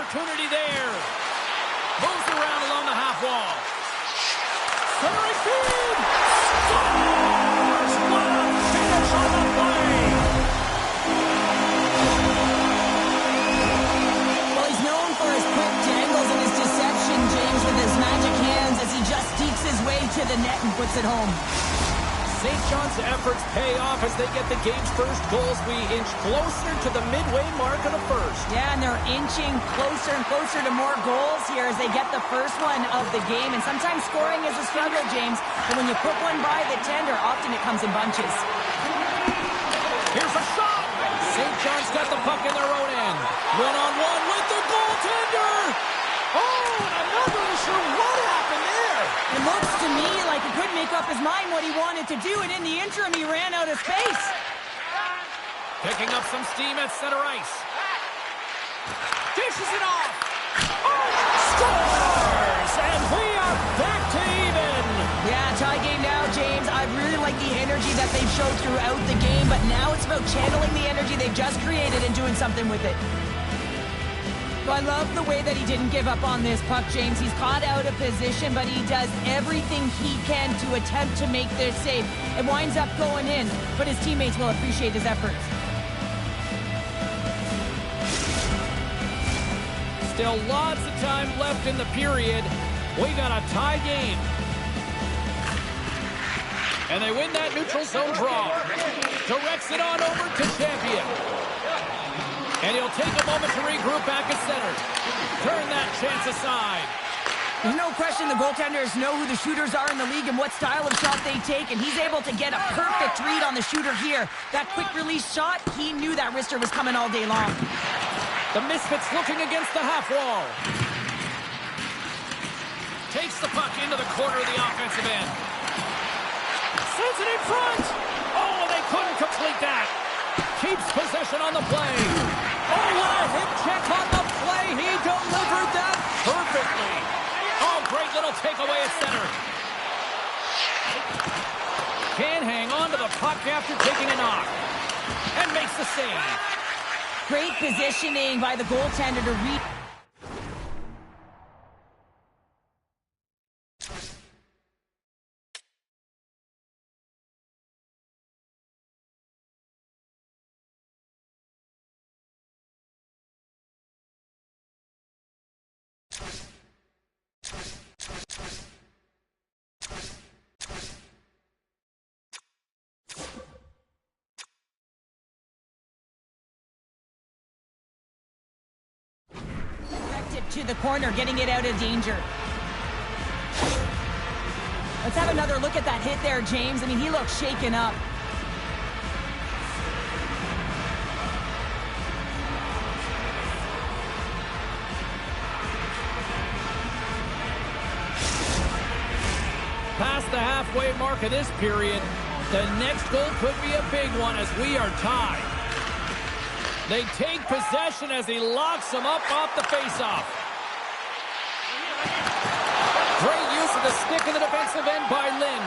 opportunity there. Moves around along the half wall. Centering feed. Scores! What a finish on the play. Well, he's known for his quick dangles and his deception, James, with his magic hands as he just sneaks his way to the net and puts it home. St. John's efforts pay off as they get the game's first goals. We inch closer to the midway mark of the first. Yeah, and they're inching closer and closer to more goals here as they get the first one of the game. And sometimes scoring is a struggle, James. But when you put one by the tender, often it comes in bunches. Here's a shot. St. John's got the puck in their own end. One-on-one with the goaltender. Oh, and I'm not really sure what happened there. It looks to me like he couldn't make up his mind what he wanted to do, and in the interim, he ran out of space. Picking up some steam at center ice. Dishes it off. Oh, scores! And we are back to even. Yeah, tie game now, James. I really like the energy that they've showed throughout the game, but now it's about channeling the energy they've just created and doing something with it. I love the way that he didn't give up on this puck, James. He's caught out of position, but he does everything he can to attempt to make this save. It winds up going in, but his teammates will appreciate his efforts. Still lots of time left in the period. We got a tie game. And they win that neutral zone draw. Directs it on over to Champion. And he'll take a moment to regroup back at center. Turn that chance aside. There's no question the goaltenders know who the shooters are in the league and what style of shot they take, and he's able to get a perfect read on the shooter here. That quick release shot, he knew that wrister was coming all day long. The Misfits looking against the half wall. Takes the puck into the corner of the offensive end. Sends it in front. Oh, they couldn't complete that. Keeps possession on the play. Oh, what a hip check on the play. He delivered that perfectly. Oh, great little takeaway at center. Can't hang on to the puck after taking a knock. And makes the save. Great positioning by the goaltender to read. To the corner, getting it out of danger. Let's have another look at that hit there, James. I mean, he looks shaken up. Past the halfway mark of this period, the next goal could be a big one as we are tied. They take possession as he locks him up off the faceoff. Great use of the stick in the defensive end by Lynn.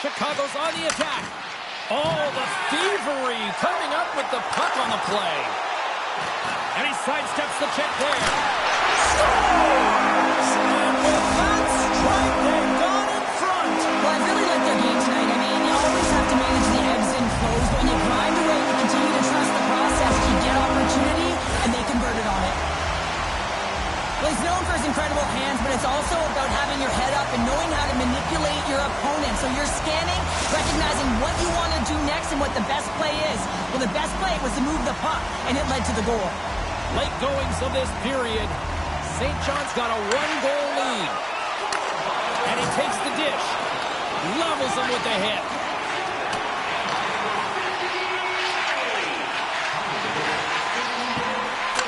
Chicago's on the attack. Oh, the thievery coming up with the puck on the play. And he sidesteps the check there. Scores! And with that strike, they've gone in front. Well, I really like their game tonight. I mean, you always have to manage the ebbs and flows, but when you grind away and continue to trust the process, you get opportunity, and they converted on it. Well, he's known for his incredible hands, but it's also about having your head up and knowing how to manipulate your opponent. So you're scanning, recognizing what you want to do next and what the best play is. Well, the best play was to move the puck, and it led to the goal. Late goings of this period, St. John's got a one-goal lead. And he takes the dish, levels him with the hit.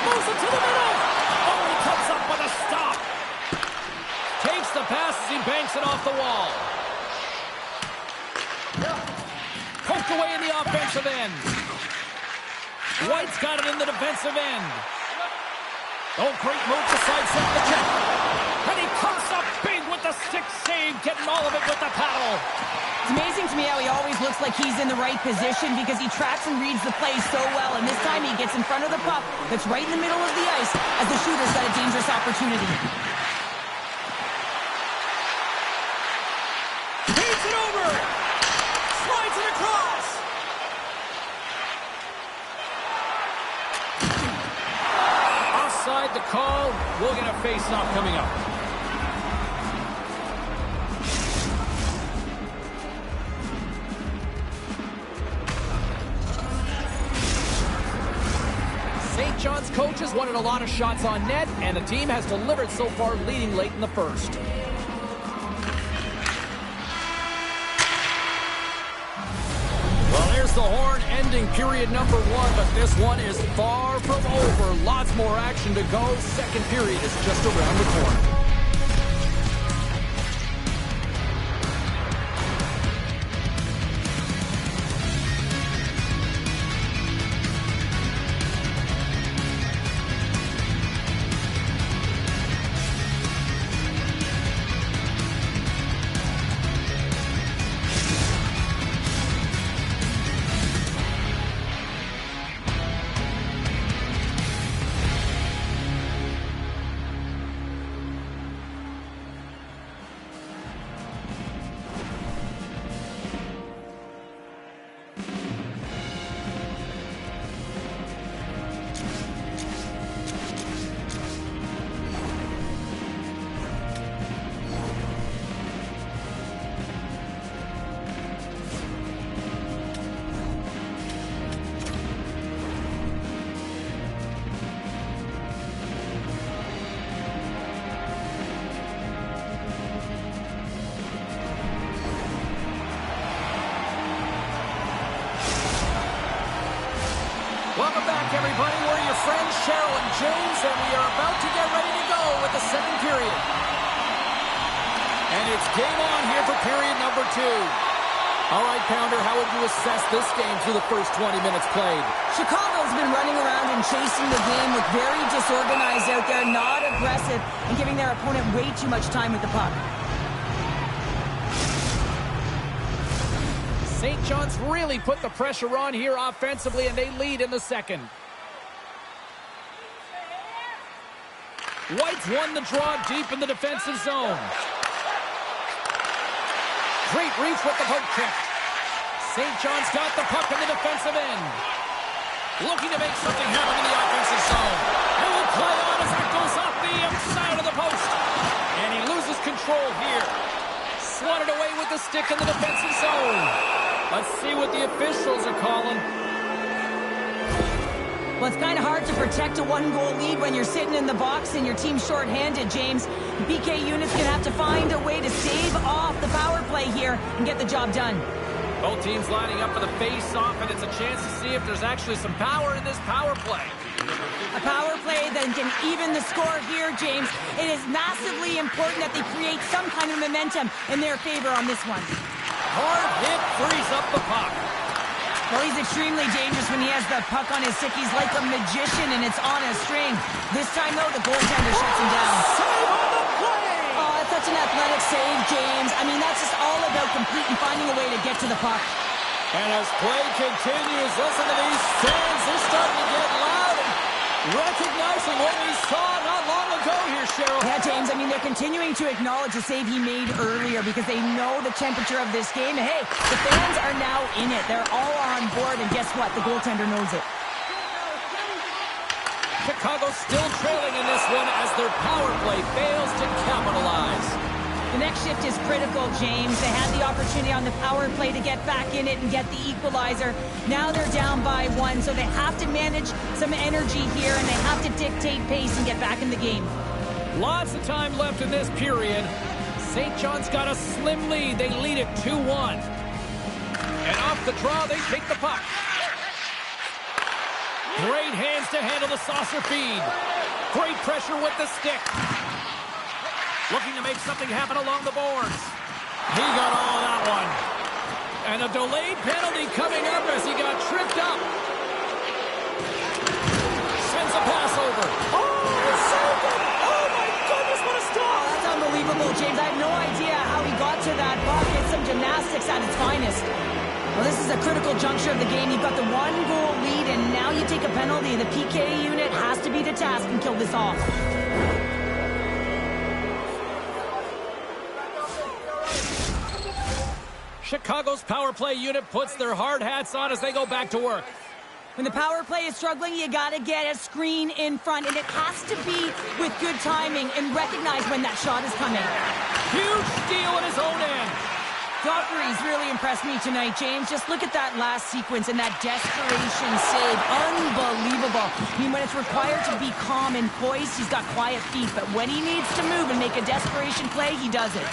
Moves it to the middle. Oh, he comes up with a stop. Takes the pass as he banks it off the wall. Poked away in the offensive end. White's got it in the defensive end. Oh, great move to sidestep the check. And he comes up big with the stick save, getting all of it with the paddle. It's amazing to me how he always looks like he's in the right position because he tracks and reads the play so well. And this time he gets in front of the puck that's right in the middle of the ice as the shooter's got a dangerous opportunity. Feeds it over. Slides it across. Offside the call. We'll get a face-off coming up. St. John's coaches wanted a lot of shots on net, and the team has delivered so far, leading late in the first. Well, there's the horn ending period number 1, but this one is far from over. Lots more action to go. Second period is just around the corner. Welcome back, everybody. We're your friends, Cheryl and James, and we are about to get ready to go with the second period. And it's game on here for period number 2. All right, Pounder, how would you assess this game through the first 20 minutes played? Chicago's been running around and chasing the game with very disorganized out there, not aggressive, and giving their opponent way too much time with the puck. St. John's really put the pressure on here offensively, and they lead in the second. White's won the draw deep in the defensive zone. Great reach with the poke check. St. John's got the puck in the defensive end. Looking to make something happen in the offensive zone. And will play on as that goes off the outside of the post. And he loses control here. Swatted away with the stick in the defensive zone. Let's see what the officials are calling. Well, it's kind of hard to protect a one-goal lead when you're sitting in the box and your team's short-handed, James. BK unit's going to have to find a way to save off the power play here and get the job done. Both teams lining up for the face-off, and it's a chance to see if there's actually some power in this power play. A power play that can even the score here, James. It is massively important that they create some kind of momentum in their favor on this one. Hard hit frees up the puck. Well, he's extremely dangerous when he has the puck on his stick. He's like a magician, and it's on a string. This time, though, the goaltender shuts him down. Save on the play! Oh, that's such an athletic save, James. I mean, that's just all about completing, finding a way to get to the puck. And as play continues, listen to these fans. They're starting to get loud and recognizing what we saw not long ago here, Cheryl. Yeah, James, I mean, they're continuing to acknowledge the save he made earlier because they know the temperature of this game. And, hey, the fans are now in it. They're all on board, and guess what? The goaltender knows it. Chicago still trailing in this one as their power play fails to capitalize. The next shift is critical, James. They had the opportunity on the power play to get back in it and get the equalizer. Now they're down by 1, so they have to manage some energy here, and they have to dictate pace and get back in the game. Lots of time left in this period. St. John's got a slim lead. They lead it 2-1. And off the draw, they take the puck. Great hands to handle the saucer feed. Great pressure with the stick. Looking to make something happen along the boards. He got all of that one. And a delayed penalty coming up as he got tripped up. Sends a pass over. Oh, tactics at its finest. Well, this is a critical juncture of the game. You've got the 1-goal lead, and now you take a penalty. The PK unit has to be to task and kill this off. Chicago's power play unit puts their hard hats on as they go back to work. When the power play is struggling, you gotta get a screen in front, and it has to be with good timing and recognize when that shot is coming. Huge steal in his own end. Dockery's really impressed me tonight, James. Just look at that last sequence and that desperation save. Unbelievable. I mean, when it's required to be calm and poised, he's got quiet feet, but when he needs to move and make a desperation play, he does it.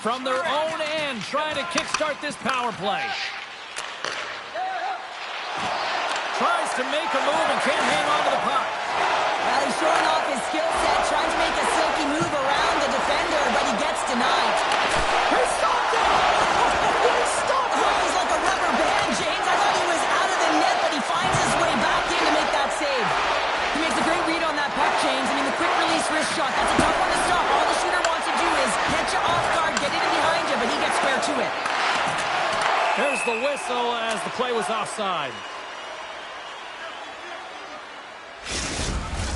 From their own end, trying to kickstart this power play. Tries to make a move and can't hang on to the puck. Well, he's showing off his skill set, trying to make a silky move around the defender, but he gets denied. He stopped it! He stopped it! Oh, he's like a rubber band, James. I thought he was out of the net, but he finds his way back in to make that save. He makes a great read on that puck, James. I mean, the quick release wrist shot, that's a tough one to stop. All the shooter wants to do is catch you off guard, get it in behind you, but he gets square to it. There's the whistle as the play was offside.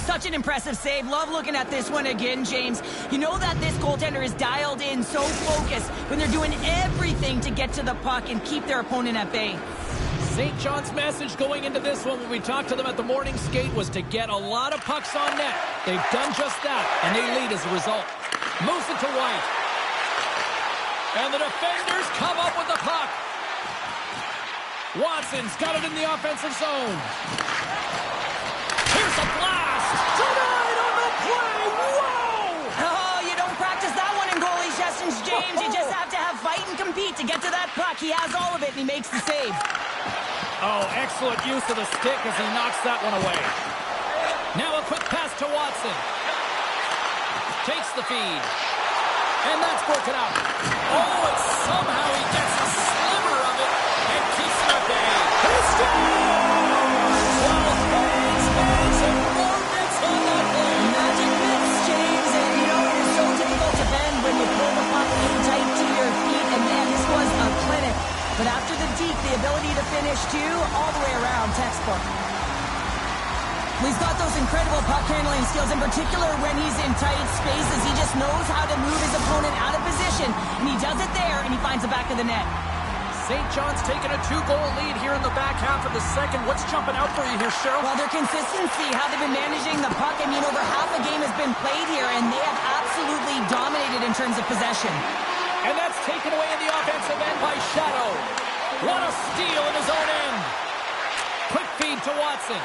Such an impressive save. Love looking at this one again, James. You know that this goaltender is dialed in, so focused, when they're doing everything to get to the puck and keep their opponent at bay. St. John's message going into this one when we talked to them at the morning skate was to get a lot of pucks on net. They've done just that, and they lead as a result. Moves it to White. And the defenders come up with the puck. Watson's got it in the offensive zone. Here's a blast! Denied on the play! Whoa! Oh, you don't practice that one in goalie sessions, James. You just have to have fight and compete to get to that puck. He has all of it, and he makes the save. Oh, excellent use of the stick as he knocks that one away. Now a quick pass to Watson. Takes the feed. And that's broken out. Oh, and somehow he gets a sliver of it and keeps it at bay. He's Magic mitts, James, and you know it is so difficult to bend when you pull the puck in tight to your feet, and man, this was a clinic. But after the deke, the ability to finish too, all the way around, textbook. He's got those incredible puck handling skills, in particular when he's in tight spaces. He just knows how to move his opponent out of position, and he does it there, and he finds the back of the net. St. John's taking a 2-goal lead here in the back half of the second. What's jumping out for you here, Cheryl? Well, their consistency, how they've been managing the puck. I mean, over half a game has been played here, and they have absolutely dominated in terms of possession. And that's taken away in the offensive end by Shadow. What a steal in his own end. Quick feed to Watson.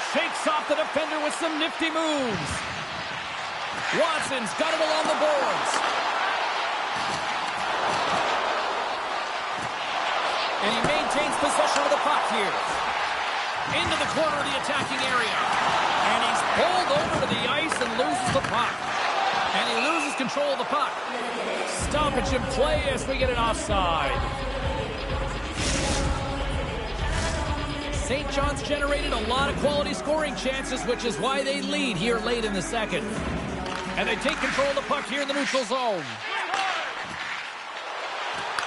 Shakes off the defender with some nifty moves. Watson's got it along the boards. And he maintains possession of the puck here. Into the corner of the attacking area. And he's pulled over to the ice and loses the puck. And he loses control of the puck. Stoppage in play as we get an offside. St. John's generated a lot of quality scoring chances, which is why they lead here late in the second. And they take control of the puck here in the neutral zone.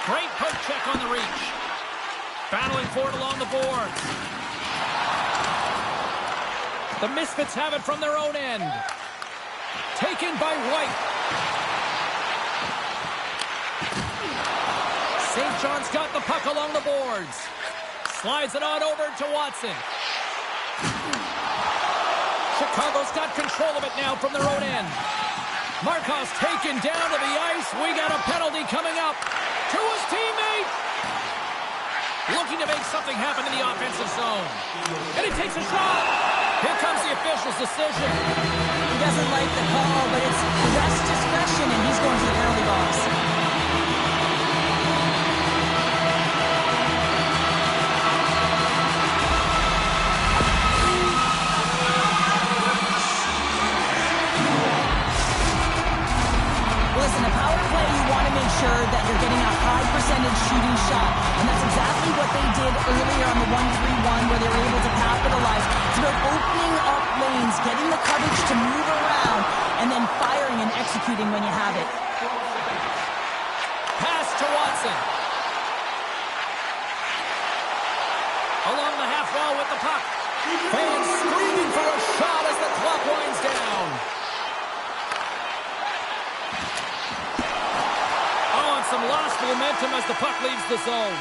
Great poke check on the reach. Battling for it along the boards. The Misfits have it from their own end. Taken by White. St. John's got the puck along the boards. Slides it on over to Watson. Chicago's got control of it now from their own end. Markov's taken down to the ice. We got a penalty coming up to his teammate. Looking to make something happen in the offensive zone. And he takes a shot. Here comes the official's decision. He doesn't like the call, but it's the ref's discretion, and he's going to the penalty box. Listen, a power play, you want to make sure that you're getting a high percentage shooting shot. And that's exactly what they did earlier on the 1-3-1, where they were able to capitalize. It's about opening up lanes, getting the coverage to move around, and then firing and executing when you have it. Pass to Watson. Along the half wall with the puck. Fans screaming for a shot as the clock winds down. Oh, and some lost momentum as the puck leaves the zone.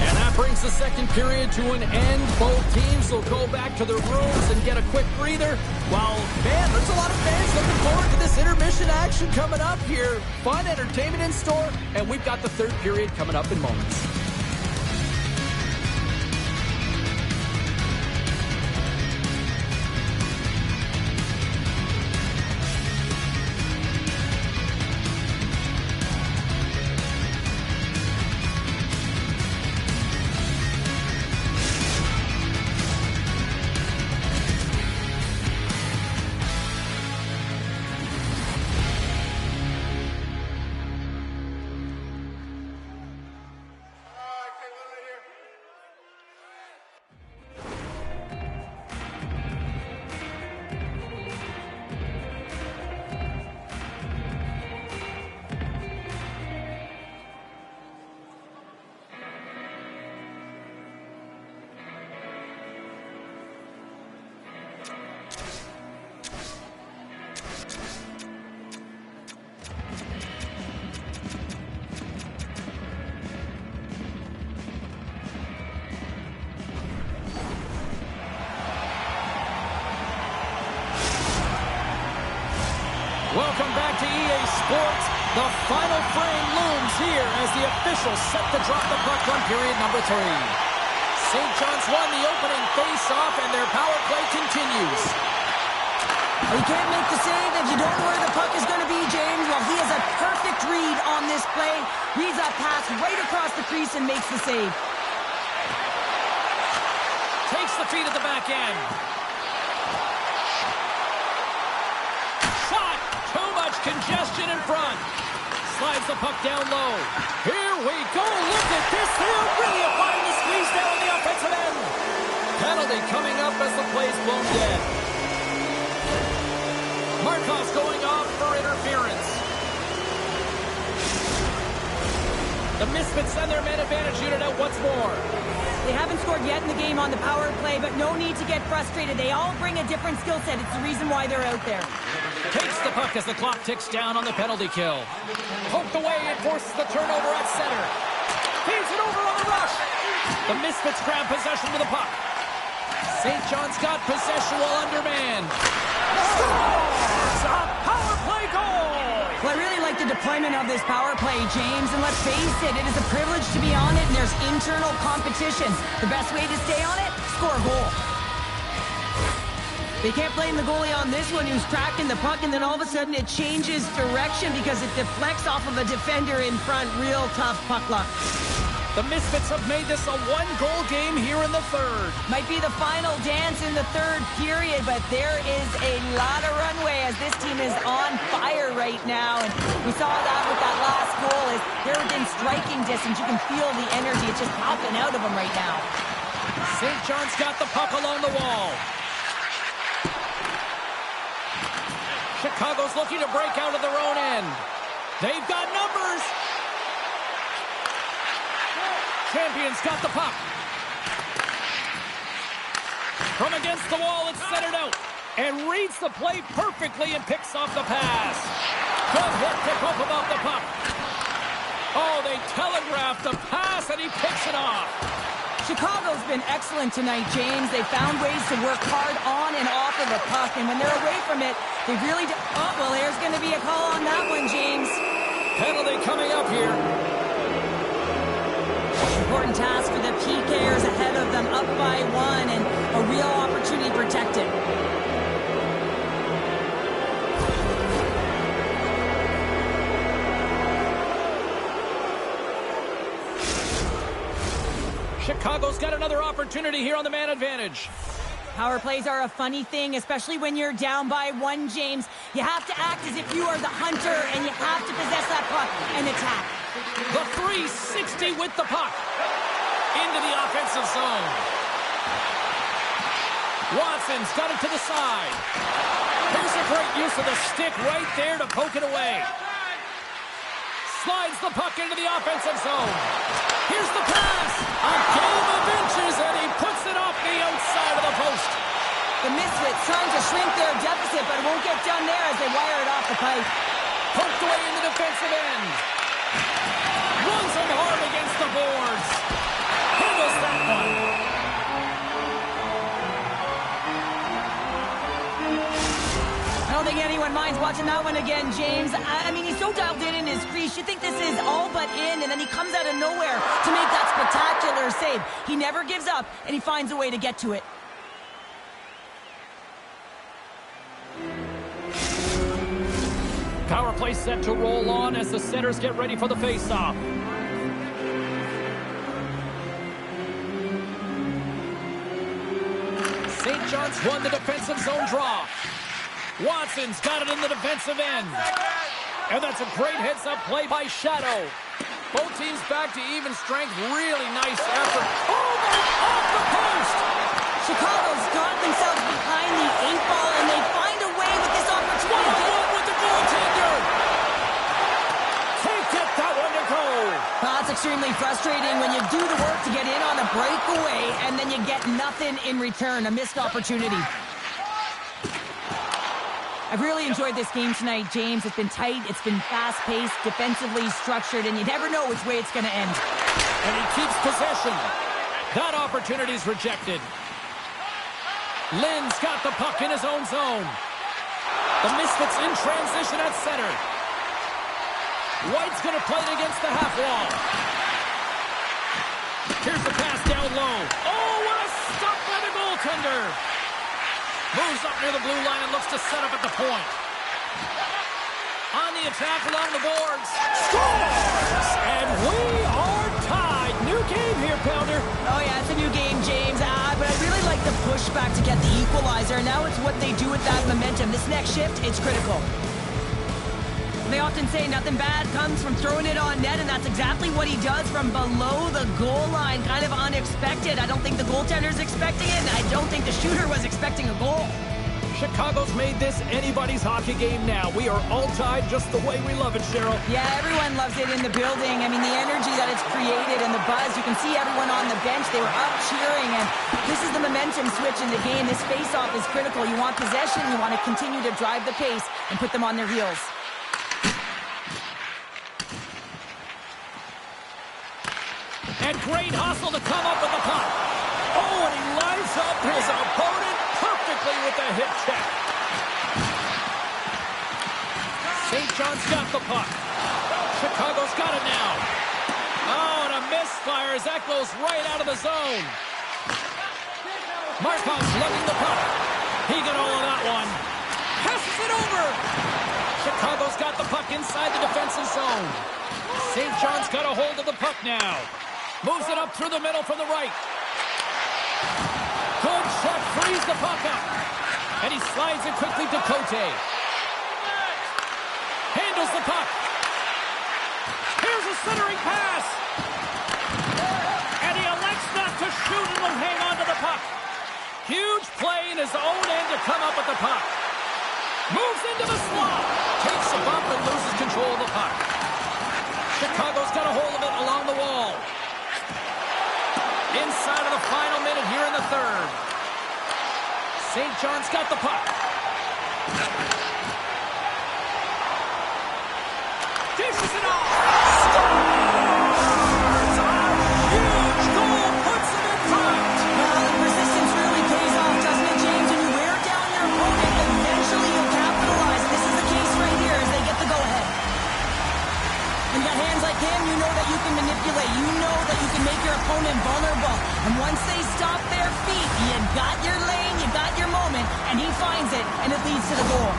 And that brings the second period to an end. Both teams will go back to their rooms and get a quick breather. Well, man, there's a lot of fans looking forward to this intermission action coming up here. Fun entertainment in store, and we've got the third period coming up in moments. Welcome back to EA Sports. The final frame looms here as the officials set to drop the puck on period number 3. St. John's won the opening face-off, and their power play continues. You can't make the save if you don't know where the puck is going to be, James. Well, he has a perfect read on this play. Reads that pass right across the crease and makes the save. Takes the feed at the back end. Congestion in front. Slides the puck down low. Here we go. Look at this. They're really applying the squeeze down on the offensive end. Penalty coming up as the play's blown dead. Markov's going off for interference. The Misfits send their man advantage unit out once more. They haven't scored yet in the game on the power play, but no need to get frustrated. They all bring a different skill set. It's the reason why they're out there. Takes the puck as the clock ticks down on the penalty kill. Poked away and forces the turnover at center. Feeds it over on the rush. The Misfits grab possession with the puck. St. John's got possession while undermanned. Scores! A power play goal! Well, I really like the deployment of this power play, James, and let's face it, it is a privilege to be on it, and there's internal competition. The best way to stay on it, score a goal. They can't blame the goalie on this one who's tracking the puck, and then all of a sudden it changes direction because it deflects off of a defender in front. Real tough puck luck. The Misfits have made this a one-goal game here in the third. Might be the final dance in the third period, but there is a lot of runway as this team is on fire right now. And we saw that with that last goal. Is they're within striking distance. You can feel the energy. It's just popping out of them right now. St. John's got the puck along the wall. Chicago's looking to break out of their own end. They've got numbers. Champions got the puck. From against the wall, it's centered out. And reads the play perfectly and picks off the pass. Good hit to Pope about the puck. Oh, they telegraphed the pass, and he picks it off. Chicago's been excellent tonight, James. They found ways to work hard on and off of the puck, and when they're away from it, they really do. Oh, well, there's going to be a call on that one, James. Penalty coming up here. Important task for the PKers ahead of them, up by 1, and a real opportunity protected. Chicago's got another opportunity here on the man advantage. Power plays are a funny thing, especially when you're down by 1, James. You have to act as if you are the hunter, and you have to possess that puck and attack. The 360 with the puck. Into the offensive zone. Watson's got it to the side. Here's a great use of the stick right there to poke it away. Slides the puck into the offensive zone. Here's the pass. A game of inches offensive end. Runs him hard against the boards. Handles that one. I don't think anyone minds watching that one again, James. I mean, he's so dialed in his crease. You think this is all but in, and then he comes out of nowhere to make that spectacular save. He never gives up, and he finds a way to get to it. Power play set to roll on as the setters get ready for the faceoff. St. John's won the defensive zone draw. Watson's got it in the defensive end. And that's a great heads-up play by Shadow. Both teams back to even strength. Really nice effort. Off the post! Chicago's got themselves behind the 8-ball, and they find a way with this opportunity. One with the goaltender. Can't get that one to go. That's extremely frustrating when you do the work to get in on a breakaway, and then you get nothing in return, a missed opportunity. I've really enjoyed this game tonight, James. It's been tight, it's been fast-paced, defensively structured, and you never know which way it's going to end. And he keeps possession. That opportunity's rejected. Lynn's got the puck in his own zone. The Misfits in transition at center. White's going to play it against the half wall. Here's the pass down low. Oh, what a stop by the goaltender. Moves up near the blue line and looks to set up at the point. On the attack along the boards. Scores! And we are tied. New game here, Pounder. Oh, yeah, it's a new game, James. But I really like the pushback to get the equalizer. Now it's what they do with that momentum. This next shift, it's critical. They often say nothing bad comes from throwing it on net, and that's exactly what he does from below the goal line. Kind of unexpected. I don't think the goaltender's expecting it, and I don't think the shooter was expecting a goal. Chicago's made this anybody's hockey game now. We are all tied just the way we love it, Cheryl. Yeah, everyone loves it in the building. I mean, the energy that it's created and the buzz. You can see everyone on the bench. They were up cheering, and this is the momentum switch in the game. This face-off is critical. You want possession. You want to continue to drive the pace and put them on their heels. And great hustle to come up with the puck. Oh, and he lines up his opponent perfectly with the hip check. St. John's got the puck. Chicago's got it now. Oh, and a misfire as that goes right out of the zone. Markov's lugging the puck. He got all of that one. Passes it over. Chicago's got the puck inside the defensive zone. St. John's got a hold of the puck now. Moves it up through the middle from the right. Good check, frees the puck up. And he slides it quickly to Cote. Handles the puck. Here's a centering pass. And he elects not to shoot and will hang on to the puck. Huge play in his own end to come up with the puck. Moves into the slot. Takes a bump and loses control of the puck. Chicago's got a hold of it along the wall. Inside of the final minute here in the third. St. John's got the puck. Dishes it off. Scores! A huge goal puts him in front. Well, the persistence really pays off, doesn't it, James? When you wear down your opponent, eventually you'll capitalize. This is the case right here as they get the go-ahead. When you got hands like him, you know that you can manipulate. You know that you can make your opponent vulnerable. And once they stop their feet, you got your lane, you got your moment, and he finds it, and it leads to the goal.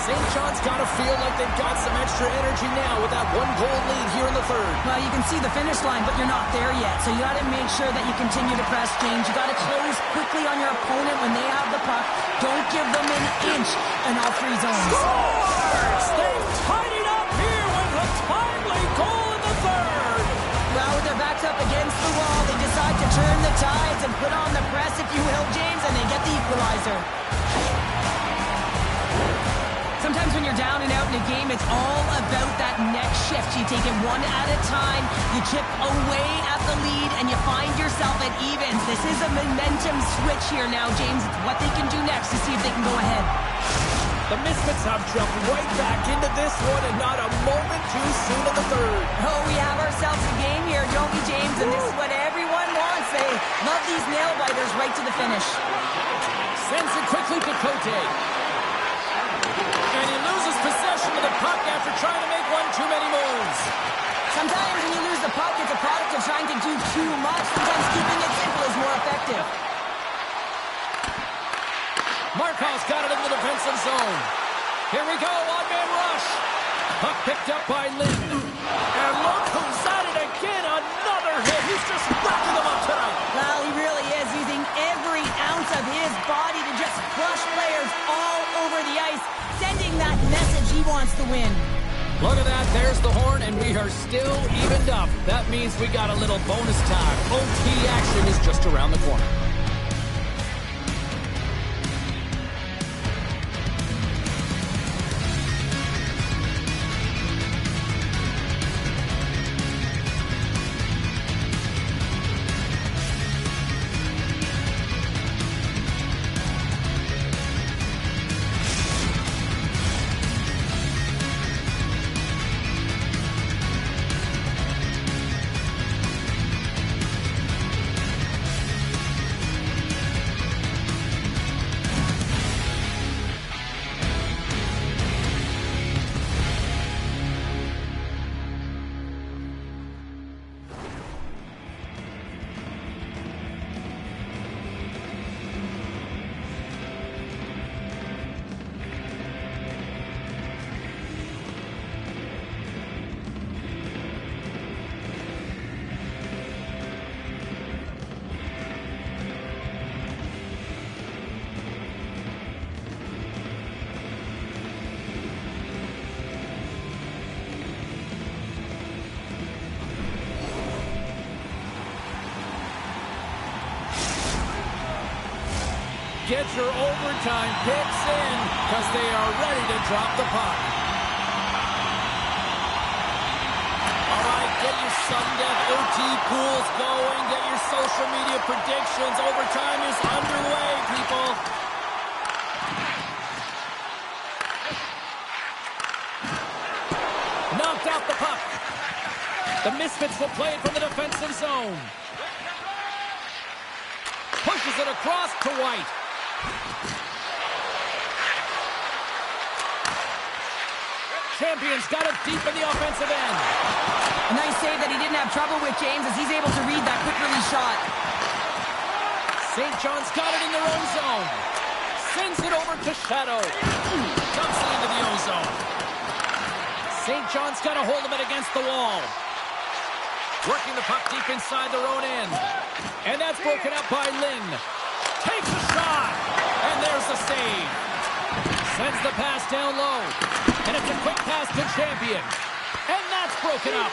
St. John's got to feel like they've got some extra energy now with that one-goal lead here in the third. Well, you can see the finish line, but you're not there yet. So you got to make sure that you continue to press, James. You got to close quickly on your opponent when they have the puck. Don't give them an inch in all three zones. Scores! They've tied it up here with a timely goal in the third. Well, with their backs up against the wall, they decide to turn the tides and put on the press, if you will, James, and they get the equalizer. Sometimes sometimes when you're down and out in a game, it's all about that next shift. You take it one at a time, you chip away at the lead, and you find yourself at evens. This is a momentum switch here now, James. It's what they can do next to see if they can go ahead. The Misfits have jumped right back into this one, and not a moment too soon in the third. Oh, we have ourselves a game here, don't we, James? And this is what everyone wants. They love these nail-biters right to the finish. Sends it quickly to Cote. And he loses possession of the puck after trying to make one too many moves. Sometimes when you lose the puck, it's a product of trying to do too much. Sometimes keeping it simple is more effective. Markov's got it in the defensive zone. Here we go, one-man rush. Puck picked up by Lynn. And look who's at it again, another hit. He's just racking them up tonight. Well, he really is using every ounce of his body to just crush players all over the ice, sending that message he wants to win. Look at that, there's the horn, and we are still evened up. That means we got a little bonus time. OT action is just around the corner. Get your overtime picks in because they are ready to drop the puck. All right, get your sudden death OT pools going. Get your social media predictions. Overtime is underway, people. Knocked off the puck. The Misfits will play it from the defensive zone. Pushes it across to White. Champions got it deep in the offensive end. A nice save that he didn't have trouble with, James, as he's able to read that quick release shot. St. John's got it in their own zone. Sends it over to Shadow. Dumps it into the ozone. St. John's got a hold of it against the wall. Working the puck deep inside their own end. And that's broken up by Lynn. Takes a shot. And there's the save. Sends the pass down low. And it's a quick pass to Champion. And that's broken up.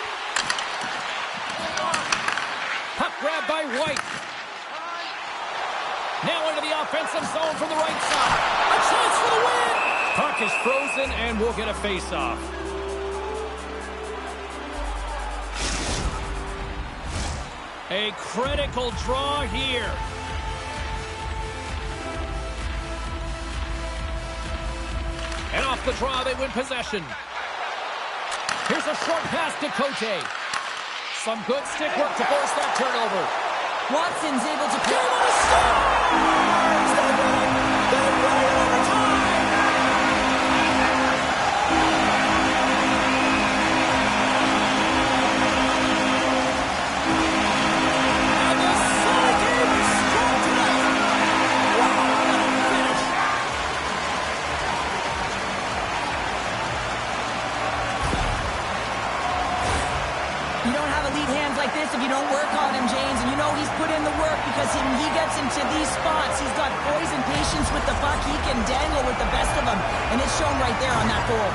Puck grab by White. Now into the offensive zone from the right side. A chance for the win. Puck is frozen and we'll get a face-off. A critical draw here. And off the draw, they win possession. Here's a short pass to Cote. Some good stick work to force that turnover. Watson's able to Game on a stars! They win it! They win it overtime! And the Sonic game is strong tonight! Wow, what a finish! You don't have elite hands like this if you don't work on him, James. And you know he's put in the work because when he gets into these spots, he's got poise and patience with the puck. He can dangle with the best of them. And it's shown right there on that goal.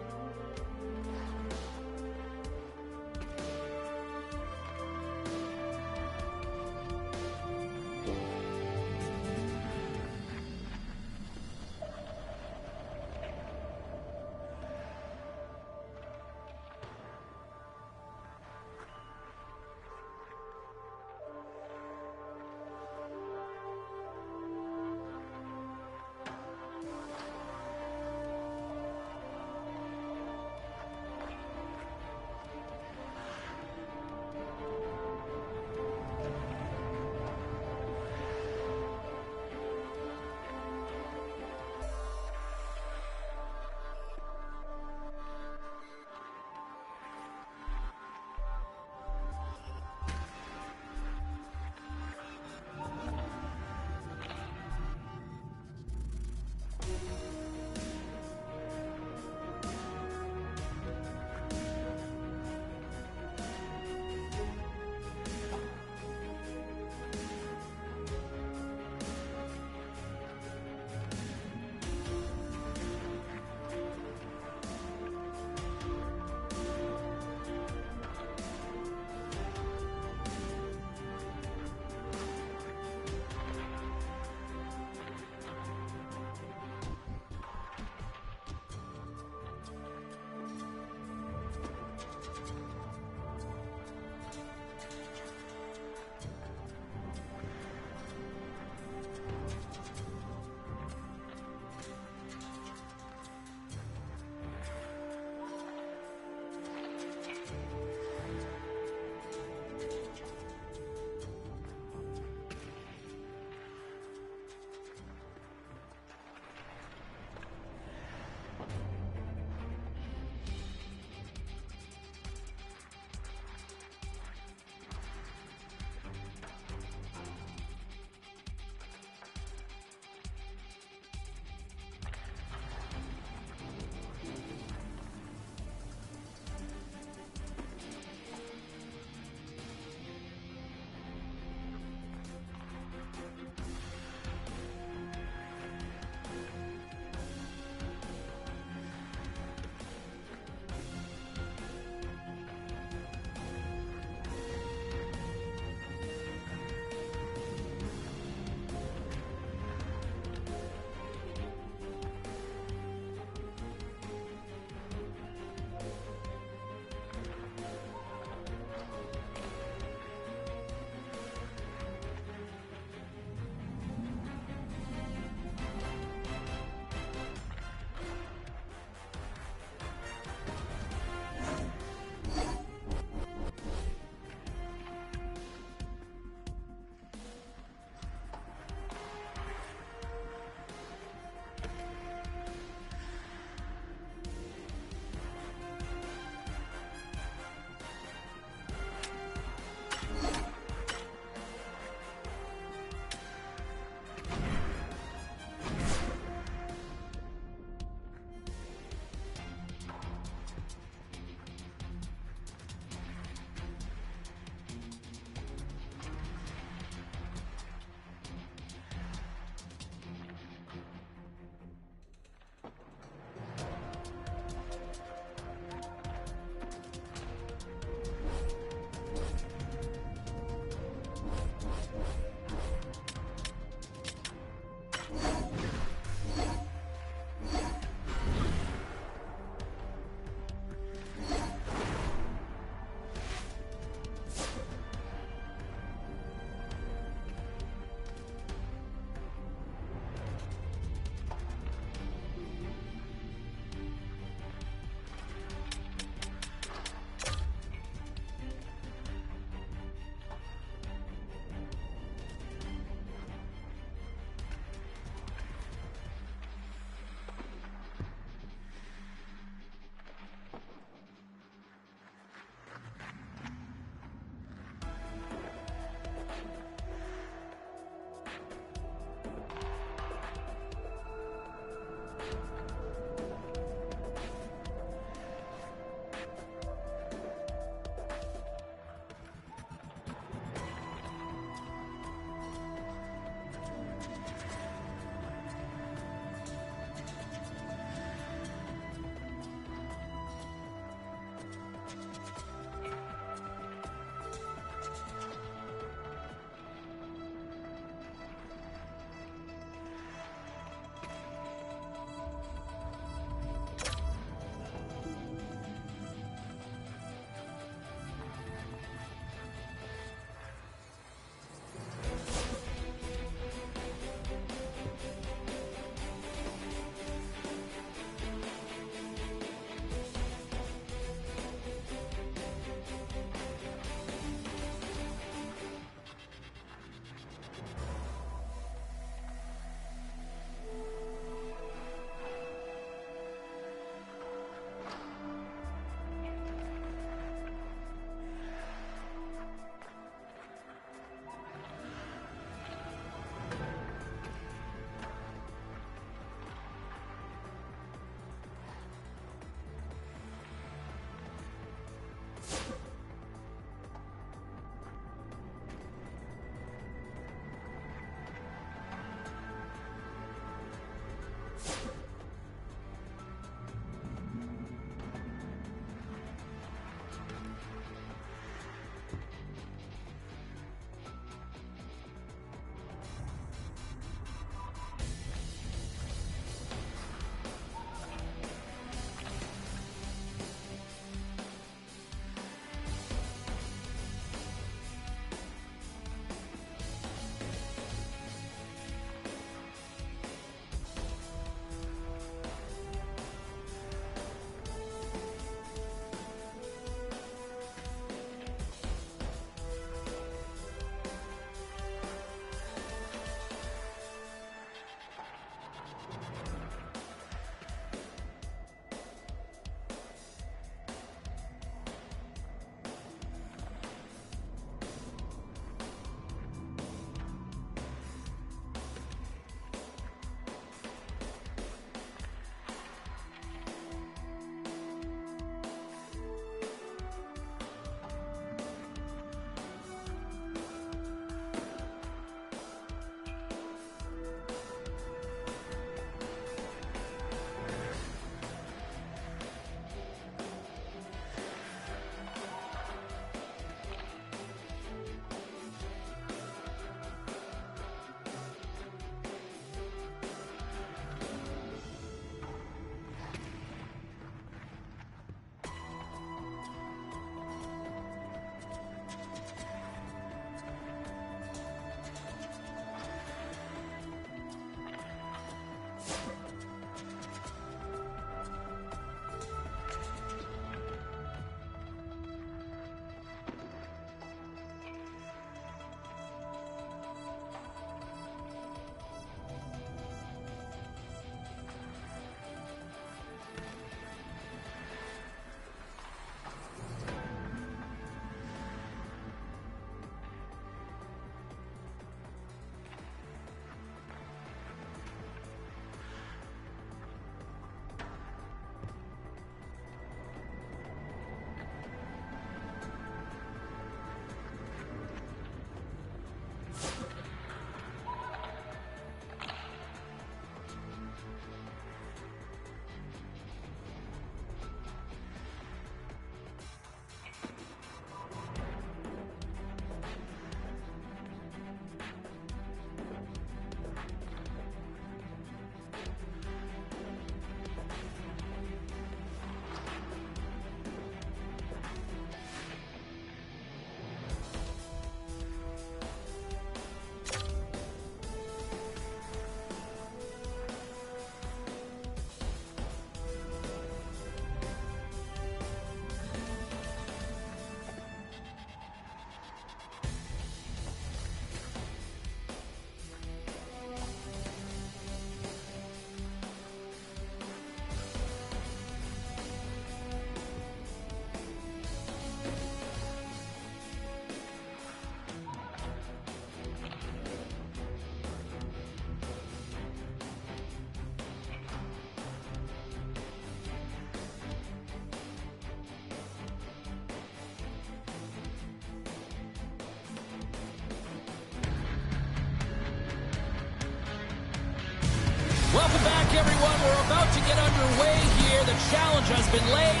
Welcome back, everyone. We're about to get underway here. The challenge has been laid.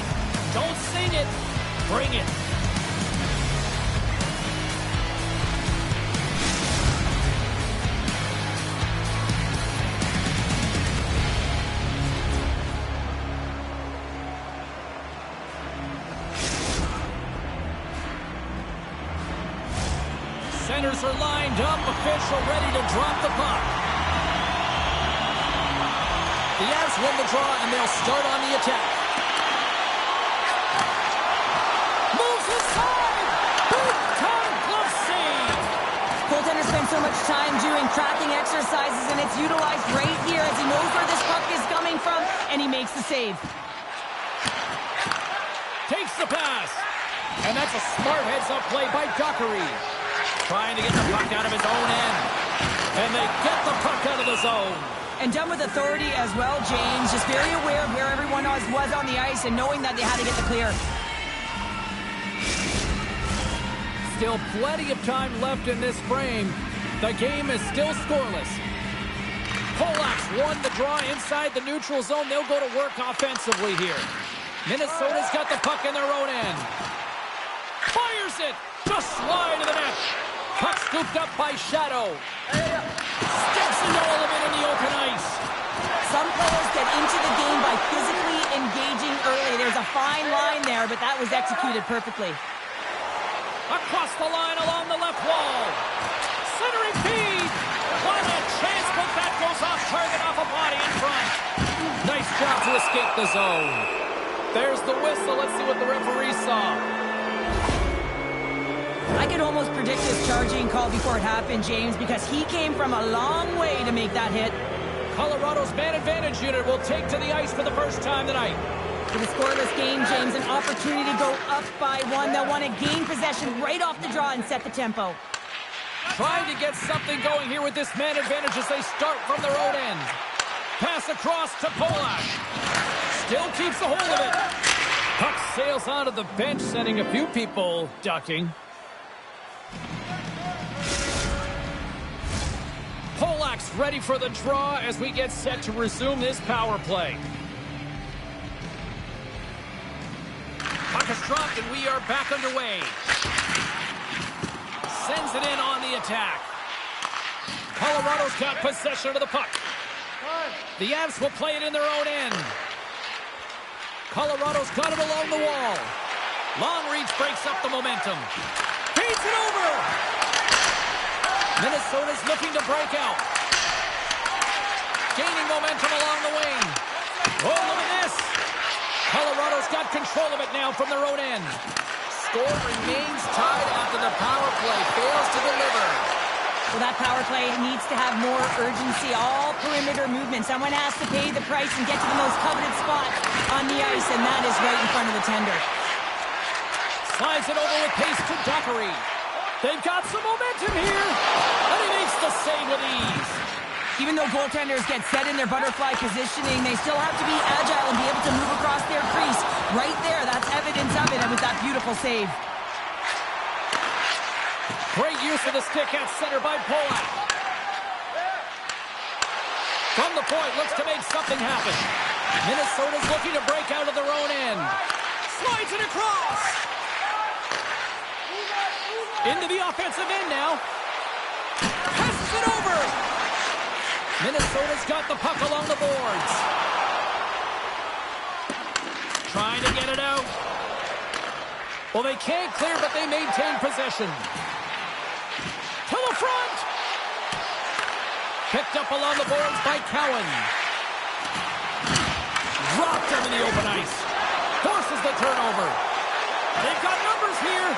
Don't sing it. Bring it. Centers are lined up. Official ready to drop the puck. The Avs win the draw, and they'll start on the attack. Moves inside! Big-time glove save! Goaltender spends so much time doing tracking exercises, and it's utilized right here as he knows where this puck is coming from, and he makes the save. Takes the pass. And that's a smart heads-up play by Dockery. Trying to get the puck out of his own end. And they get the puck out of the zone. And done with authority as well, James. Just very aware of where everyone was on the ice and knowing that they had to get the clear. Still plenty of time left in this frame. The game is still scoreless. Polak's won the draw inside the neutral zone. They'll go to work offensively here. Minnesota's got the puck in their own end. Fires it. Just slide to the net. Puck scooped up by Shadow. Steps into all of it in the open ice. Some players get into the game by physically engaging early. There's a fine line there, but that was executed perfectly. Across the line along the left wall. Centering feed. What a chance, but that goes off target off a body in front. Nice job to escape the zone. There's the whistle. Let's see what the referee saw. I could almost predict this charging call before it happened, James, because he came from a long way to make that hit. Colorado's man advantage unit will take to the ice for the first time tonight. For the scoreless game, James, an opportunity to go up by one. They'll want to gain possession right off the draw and set the tempo. Trying to get something going here with this man advantage as they start from their own end. Pass across to Polak. Still keeps a hold of it. Puck sails onto the bench, sending a few people ducking. Polak's ready for the draw as we get set to resume this power play. Puck is dropped and we are back underway. Sends it in on the attack. Colorado's got possession of the puck. The Avs will play it in their own end. Colorado's got it along the wall. Long reach breaks up the momentum. Feeds it over. Minnesota's looking to break out. Gaining momentum along the wing. Oh, look at this. Colorado's got control of it now from their own end. Score remains tied after the power play fails to deliver. Well, that power play needs to have more urgency. All perimeter movement. Someone has to pay the price and get to the most coveted spot on the ice, and that is right in front of the tender. Slides it over with pace to Dockery. They've got some momentum here, and he makes the save with ease. Even though goaltenders get set in their butterfly positioning, they still have to be agile and be able to move across their crease. Right there, that's evidence of it, and with that beautiful save. Great use of the stick at center by Polak. From the point, looks to make something happen. Minnesota's looking to break out of their own end. Slides it across. Into the offensive end now. Passes it over. Minnesota's got the puck along the boards. Trying to get it out. Well, they can't clear, but they maintain possession. To the front. Picked up along the boards by Cowan. Dropped him in the open ice. Forces the turnover. They've got numbers here.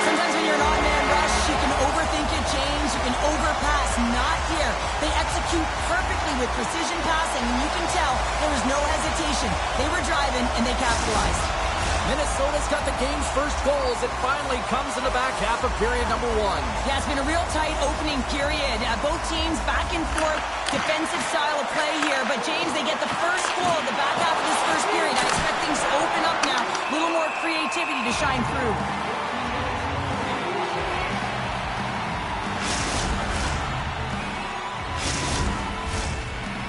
Sometimes when you're an on-man rush, you can overthink it, James. You can overpass. Not here. They execute perfectly with precision passing, and you can tell there was no hesitation. They were driving, and they capitalized. Minnesota's got the game's first goals. It finally comes in the back half of period number 1. Yeah, it's been a real tight opening period. Both teams back and forth, defensive style of play here. But, James, they get the first goal at the back half of this first period. I expect things to open up now. A little more creativity to shine through.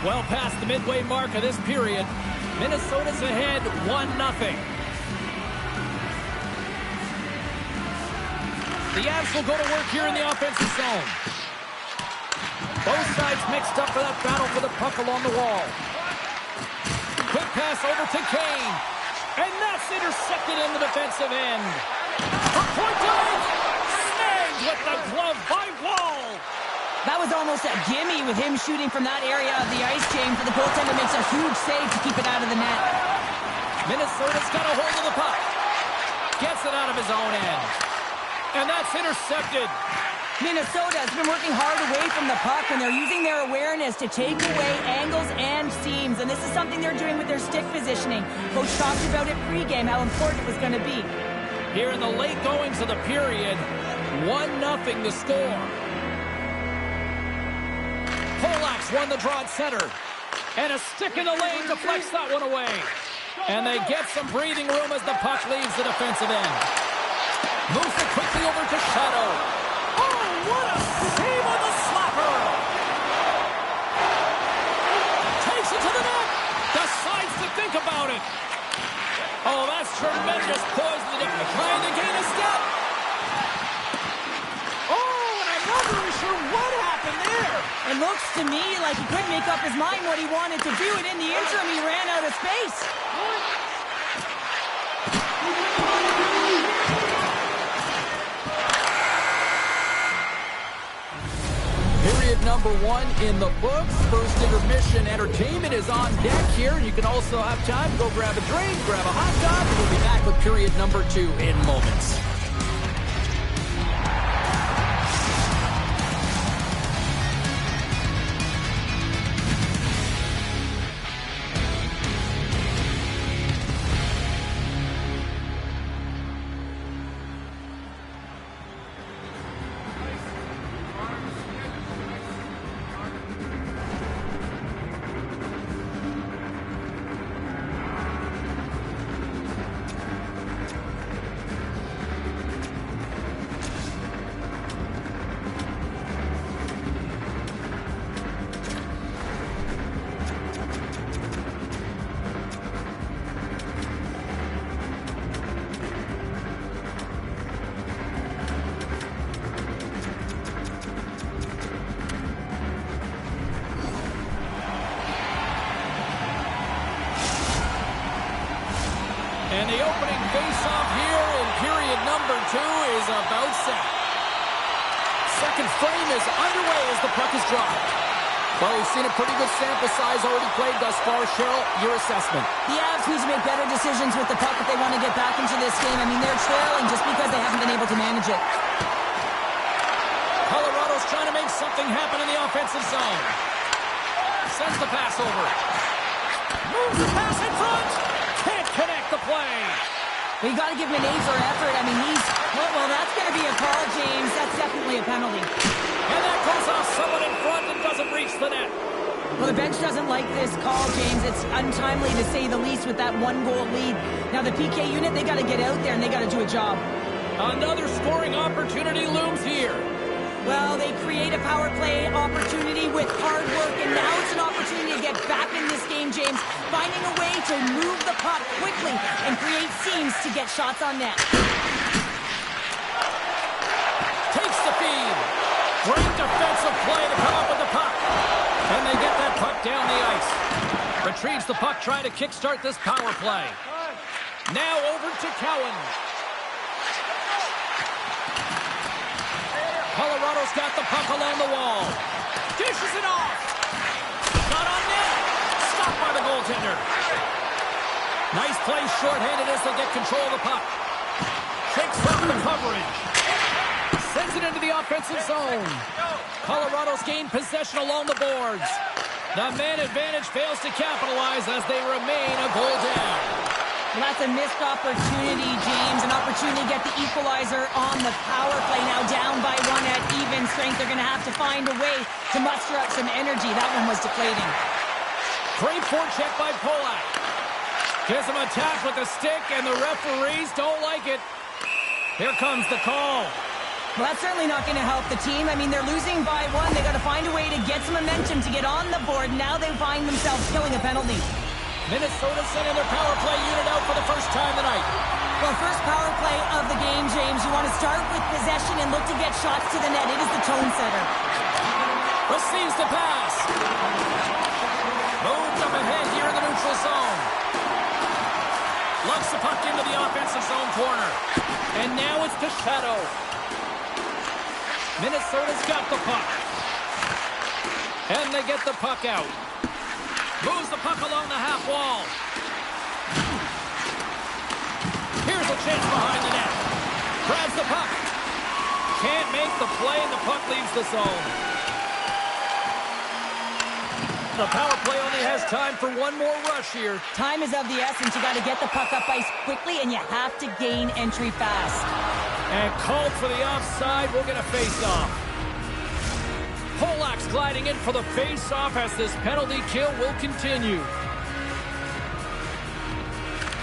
Well past the midway mark of this period, Minnesota's ahead 1-0. The Avs will go to work here in the offensive zone. Both sides mixed up for that battle for the puck along the wall. Quick pass over to Kane. And that's intercepted in the defensive end. For point blank! Snagged with the glove by Wall. That was almost a gimme with him shooting from that area of the ice, James. For the goaltender makes a huge save to keep it out of the net. Minnesota's got a hold of the puck. Gets it out of his own end. And that's intercepted. Minnesota has been working hard away from the puck, and they're using their awareness to take away angles and seams. And this is something they're doing with their stick positioning. Coach talked about it pregame, how important it was going to be. Here in the late goings of the period, 1-0 the score. Polak's won the draw at center. And a stick in the lane deflects that one away. And they get some breathing room as the puck leaves the defensive end. Moves it quickly over to Shadow. Oh, what a save on the slapper! Takes it to the net. Decides to think about it. Oh, that's tremendous poison. Trying to gain a step. Oh, and I'm not really sure what happened there. It looks to me like he couldn't make up his mind what he wanted to do, and in the interim, he ran out of space. Period number 1 in the books. First intermission entertainment is on deck here. You can also have time to go grab a drink, grab a hot dog, and we'll be back with period number 2 in moments. And the opening face-off here in period number 2 is about set. Second frame is underway as the puck is dropped. Well, we've seen a pretty good sample size already played thus far. Cheryl, your assessment. The Avs need to make better decisions with the puck if they want to get back into this game. I mean, they're trailing just because they haven't been able to manage it. Colorado's trying to make something happen in the offensive zone. Sends the pass over. Moves the pass in front. Can't connect the play. But you got to give him an A for effort. I mean, well, that's going to be a call, James. That's definitely a penalty. And that goes off someone in front and doesn't reach the net. Well, the bench doesn't like this call, James. It's untimely to say the least with that 1-goal lead. Now, the PK unit, they got to get out there and they got to do a job. Another scoring opportunity looms here. Well, they create a power play opportunity with hard work, and now it's an opportunity to get back in this game, James, finding a way to move the puck quickly and create seams to get shots on net. Takes the feed. Great defensive play to come up with the puck. And they get that puck down the ice. Retrieves the puck, trying to kickstart this power play. Now over to Cowan. Colorado's got the puck along the wall. Dishes it off. Not on net. Stopped by the goaltender. Nice play shorthanded as they get control of the puck. Takes off the coverage. Sends it into the offensive zone. Colorado's gained possession along the boards. The man advantage fails to capitalize as they remain a goal down. Well, that's a missed opportunity, James. An opportunity to get the equalizer on the power play. Now down by one at even strength. They're going to have to find a way to muster up some energy. That one was deflating. Great forecheck by Polak. Gives him a tap with the stick, and the referees don't like it. Here comes the call. Well, that's certainly not going to help the team. I mean, they're losing by one. They got to find a way to get some momentum to get on the board. Now they find themselves killing a penalty. Minnesota sending their power play unit out for the first time tonight. Well, first power play of the game, James. You want to start with possession and look to get shots to the net. It is the tone setter. Receives the pass. Moves up ahead here in the neutral zone. Lugs the puck into the offensive zone corner. And now it's to Shadow. Minnesota's got the puck. And they get the puck out. Moves the puck along the half wall. Here's a chance behind the net. Grabs the puck. Can't make the play, and the puck leaves the zone. The power play only has time for one more rush here. Time is of the essence. You got to get the puck up ice quickly, and you have to gain entry fast. And called for the offside. We'll get a face-off. Polak's gliding in for the face-off as this penalty kill will continue.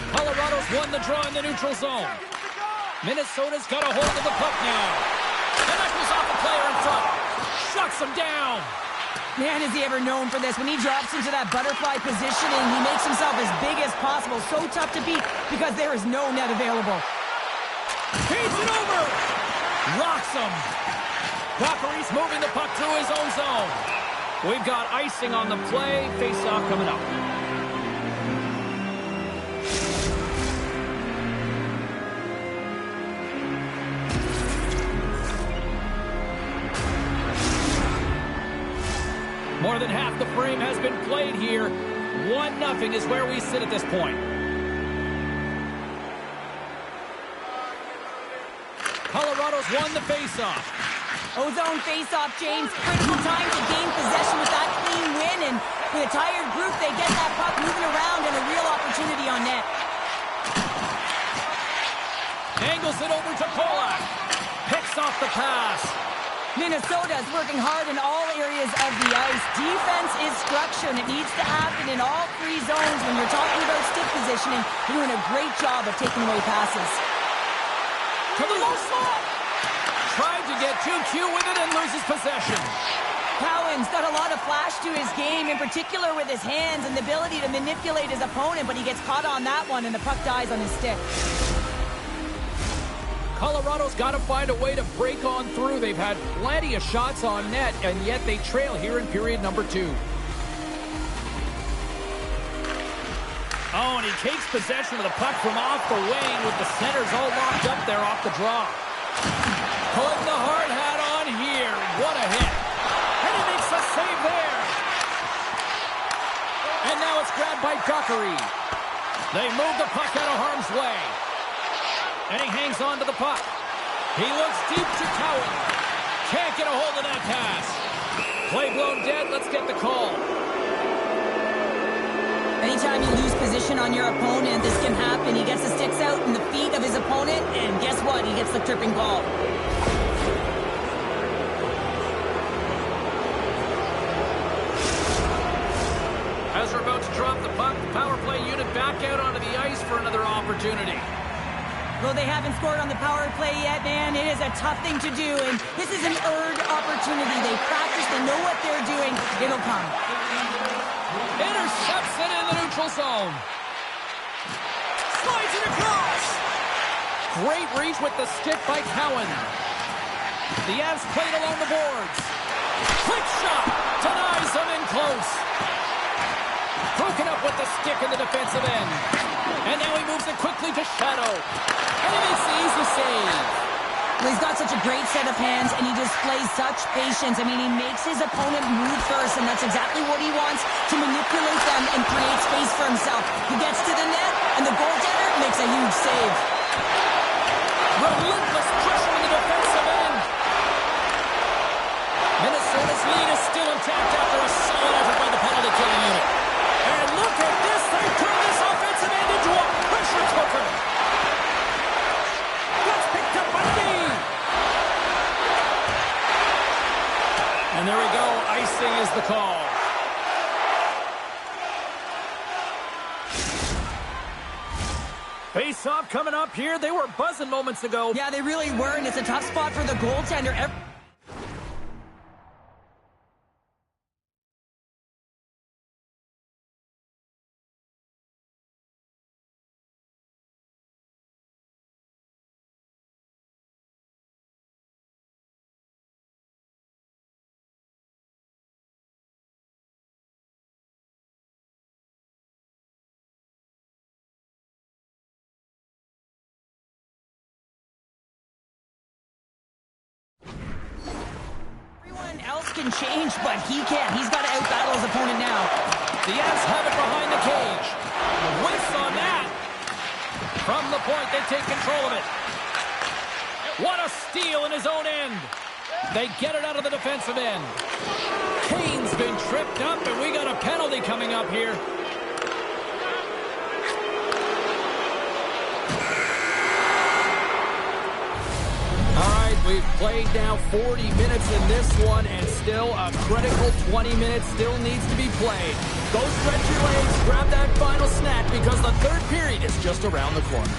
Colorado's won the draw in the neutral zone. Minnesota's got a hold of the puck now. And that goes off the player in front. Shuts him down. Man, is he ever known for this. When he drops into that butterfly positioning, he makes himself as big as possible. So tough to beat because there is no net available. Feeds it over. Rocks him. Dockery's moving the puck through his own zone. We've got icing on the play. Face-off coming up. More than half the frame has been played here. 1-0 is where we sit at this point. Colorado's won the face-off. Ozone face-off, James. Critical time to gain possession with that clean win. And with a tired group, they get that puck moving around and a real opportunity on net. Angles it over to Polak. Picks off the pass. Minnesota is working hard in all areas of the ice. Defense is structure, and it needs to happen in all three zones. When you're talking about stick positioning, you're doing a great job of taking away passes. To the low slot. Tried to get too cute with it and loses possession. Cowan's got a lot of flash to his game, in particular with his hands and the ability to manipulate his opponent, but he gets caught on that one, and the puck dies on his stick. Colorado's got to find a way to break on through. They've had plenty of shots on net, and yet they trail here in period number 2. Oh, and he takes possession of the puck from off the wing with the centers all locked up there off the draw. Putting the hard hat on here. What a hit. And he makes the save there. And now it's grabbed by Dockery. They move the puck out of harm's way. And he hangs on to the puck. He looks deep to Cowan. Can't get a hold of that pass. Play blown dead. Let's get the call. Anytime you lose position on your opponent, this can happen. He gets the sticks out in the feet of his opponent, and guess what? He gets the tripping call. As we're about to drop the puck, the power play unit back out onto the ice for another opportunity. Well, they haven't scored on the power play yet, man. It is a tough thing to do, and this is an earned opportunity. They practice, they know what they're doing. It'll come. Intercepts it in the neutral zone. Slides it across. Great reach with the stick by Cowan. The Avs played along the boards. Quick shot. Denies them in close. Broken up with the stick in the defensive end. And now he moves it quickly to Shadow. And he makes the easy save. Well, he's got such a great set of hands, and he displays such patience. I mean, he makes his opponent move first, and that's exactly what he wants, to manipulate them and create space for himself. He gets to the net, and the goaltender makes a huge save. Relentless pressure in the defensive end. Minnesota's lead is still intact after a solid effort by the penalty killing unit. And look at this. They turn this offensive end into a pressure call. Face-off coming up here. They were buzzing moments ago. Yeah, they really were, and it's a tough spot for the goaltender. Else can change, but he can't. He's got to out-battle his opponent now. The Avs have it behind the cage. A whiff on that. From the point, they take control of it. What a steal in his own end. They get it out of the defensive end. Kane's been tripped up, and we got a penalty coming up here. We've played now 40 minutes in this one, and still a critical 20 minutes still needs to be played. Go stretch your legs, grab that final snack, because the third period is just around the corner.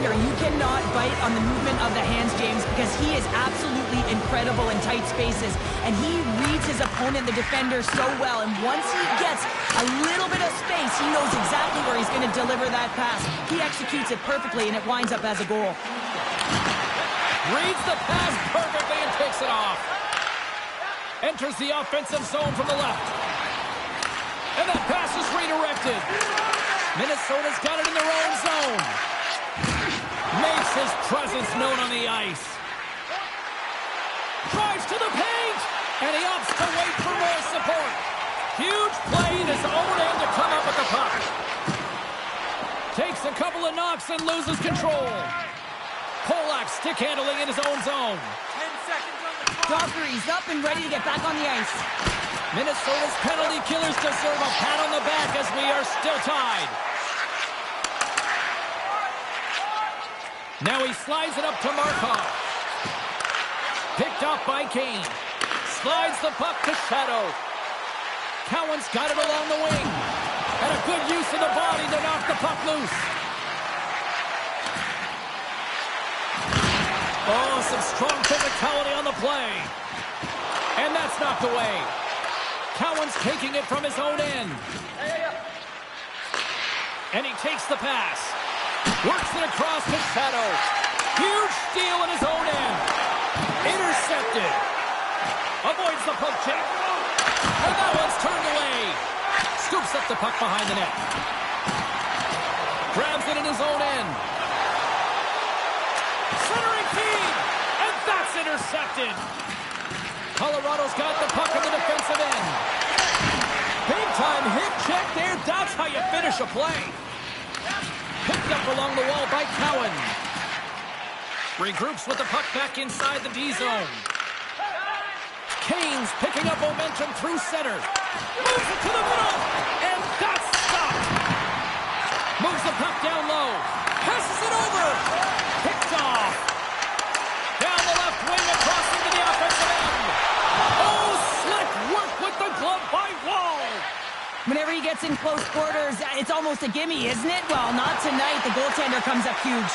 You cannot bite on the movement of the hands, James, because he is absolutely incredible in tight spaces, and he reads his opponent, the defender, so well, and once he gets a little bit of space, he knows exactly where he's going to deliver that pass. He executes it perfectly, and it winds up as a goal. Reads the pass perfectly and takes it off. Enters the offensive zone from the left. And that pass is redirected. Minnesota's got it in their own zone. Makes his presence known on the ice. Drives to the paint, and he opts to wait for more support. Huge play in his own end to come up with the puck. Takes a couple of knocks and loses control. Polak stick handling in his own zone. 10 seconds on the clock. Docker, he's up and ready to get back on the ice. Minnesota's penalty killers deserve a pat on the back as we are still tied. Now he slides it up to Markov. Picked off by Kane. Slides the puck to Shadow. Cowan's got it along the wing. And a good use of the body to knock the puck loose. Oh, some strong physicality on the play. And that's knocked away. Cowan's taking it from his own end. And he takes the pass. Works it across to Shadow. Huge steal in his own end. Intercepted. Avoids the poke check. And that one's turned away. Scoops up the puck behind the net. Grabs it in his own end. Centering feed. And that's intercepted. Colorado's got the puck in the defensive end. Big time hit check there. That's how you finish a play. Picked up along the wall by Cowan. Regroups with the puck back inside the D zone. Kane's picking up momentum through center. Moves it to the middle. And that's stopped. Moves the puck down low. Passes it over. Picked off. Down the left wing across into the offensive end. Oh, slick work with the glove by Wall. Whenever he gets in close quarters, it's almost a gimme, isn't it? Well, not tonight. The goaltender comes up huge.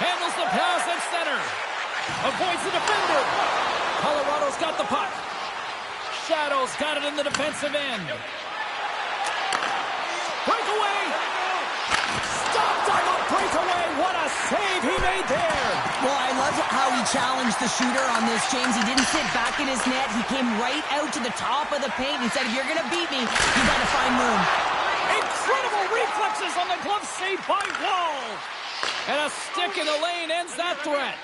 Handles the pass at center. Avoids the defender. Colorado's got the puck. Shadows got it in the defensive end. Breakaway. Stopped on the breakaway. What a save he made there. Well, I loved how he challenged the shooter on this, James. He didn't sit back in his net. He came right out to the top of the paint. He said, if you're going to beat me, you got to find room. Incredible reflexes on the glove save by Wall. And a stick in the lane ends that threat.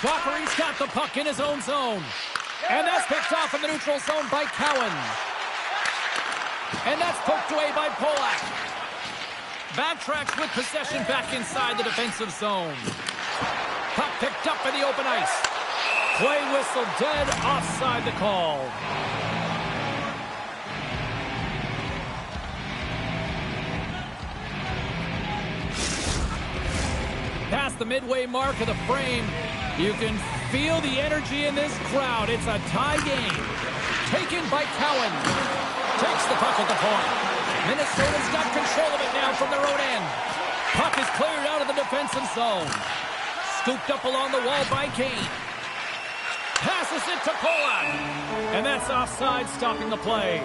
Dockery's got the puck in his own zone. And that's picked off in the neutral zone by Cowan. And that's poked away by Polak. Backtracks with possession back inside the defensive zone. Puck picked up in the open ice. Play whistle dead, offside the call. Past the midway mark of the frame, you can feel the energy in this crowd. It's a tie game. Taken by Cowan. Takes the puck at the point. Minnesota's got control of it now from their own end. Puck is cleared out of the defensive zone. Scooped up along the wall by Kane. Passes it to Polak. And that's offside, stopping the play.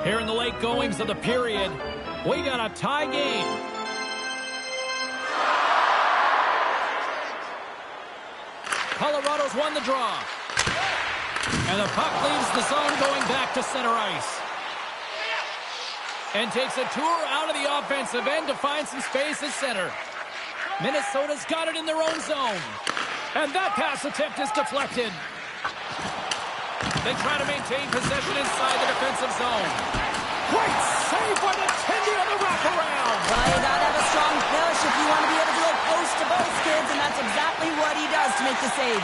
Here in the late goings of the period, we got a tie game. Colorado's won the draw. And the puck leaves the zone going back to center ice. And takes a tour out of the offensive end to find some space at center. Minnesota's got it in their own zone. And that pass attempt is deflected. They try to maintain possession inside the defensive zone. Great save by the Tendy on the wraparound. Well, you gotta have a strong push if you want to be able to go post to both, kids, and that's exactly what he does to make the save.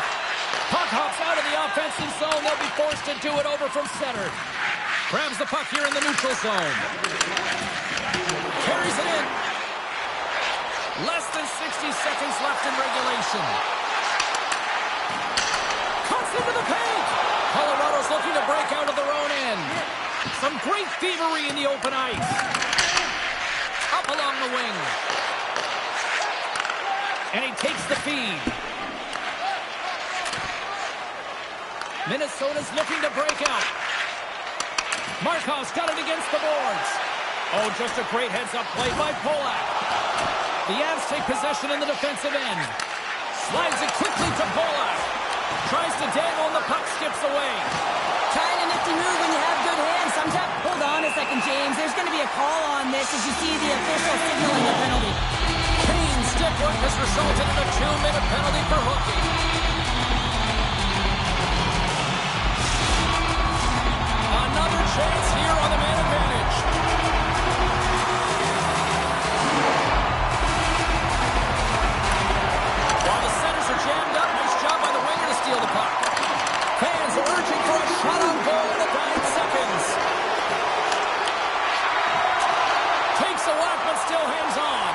Puck hops out of the offensive zone. They'll be forced to do it over from center. Grabs the puck here in the neutral zone. Carries it in. Less than 60 seconds left in regulation. Cuts into the paint. Colorado's looking to break out of their own end. Some great thievery in the open ice. Up along the wing. And he takes the feed. Minnesota's looking to break out. Markov's got it against the boards. Oh, just a great heads-up play by Polak. The Avs take possession in the defensive end. Slides it quickly to Polak. Tries to dangle and the puck skips away. Kind of nifty move when you have good hands. Sometimes, hold on a second, James. There's going to be a call on this as you see the official signaling the penalty. Kane's stick work has resulted in a 2-minute penalty for hooking. Another chance here on the man advantage. While the centers are jammed up, nice job by the winger to steal the puck. Fans are urging for a shot on goal in the 9 seconds. Takes a whack, but still hangs on.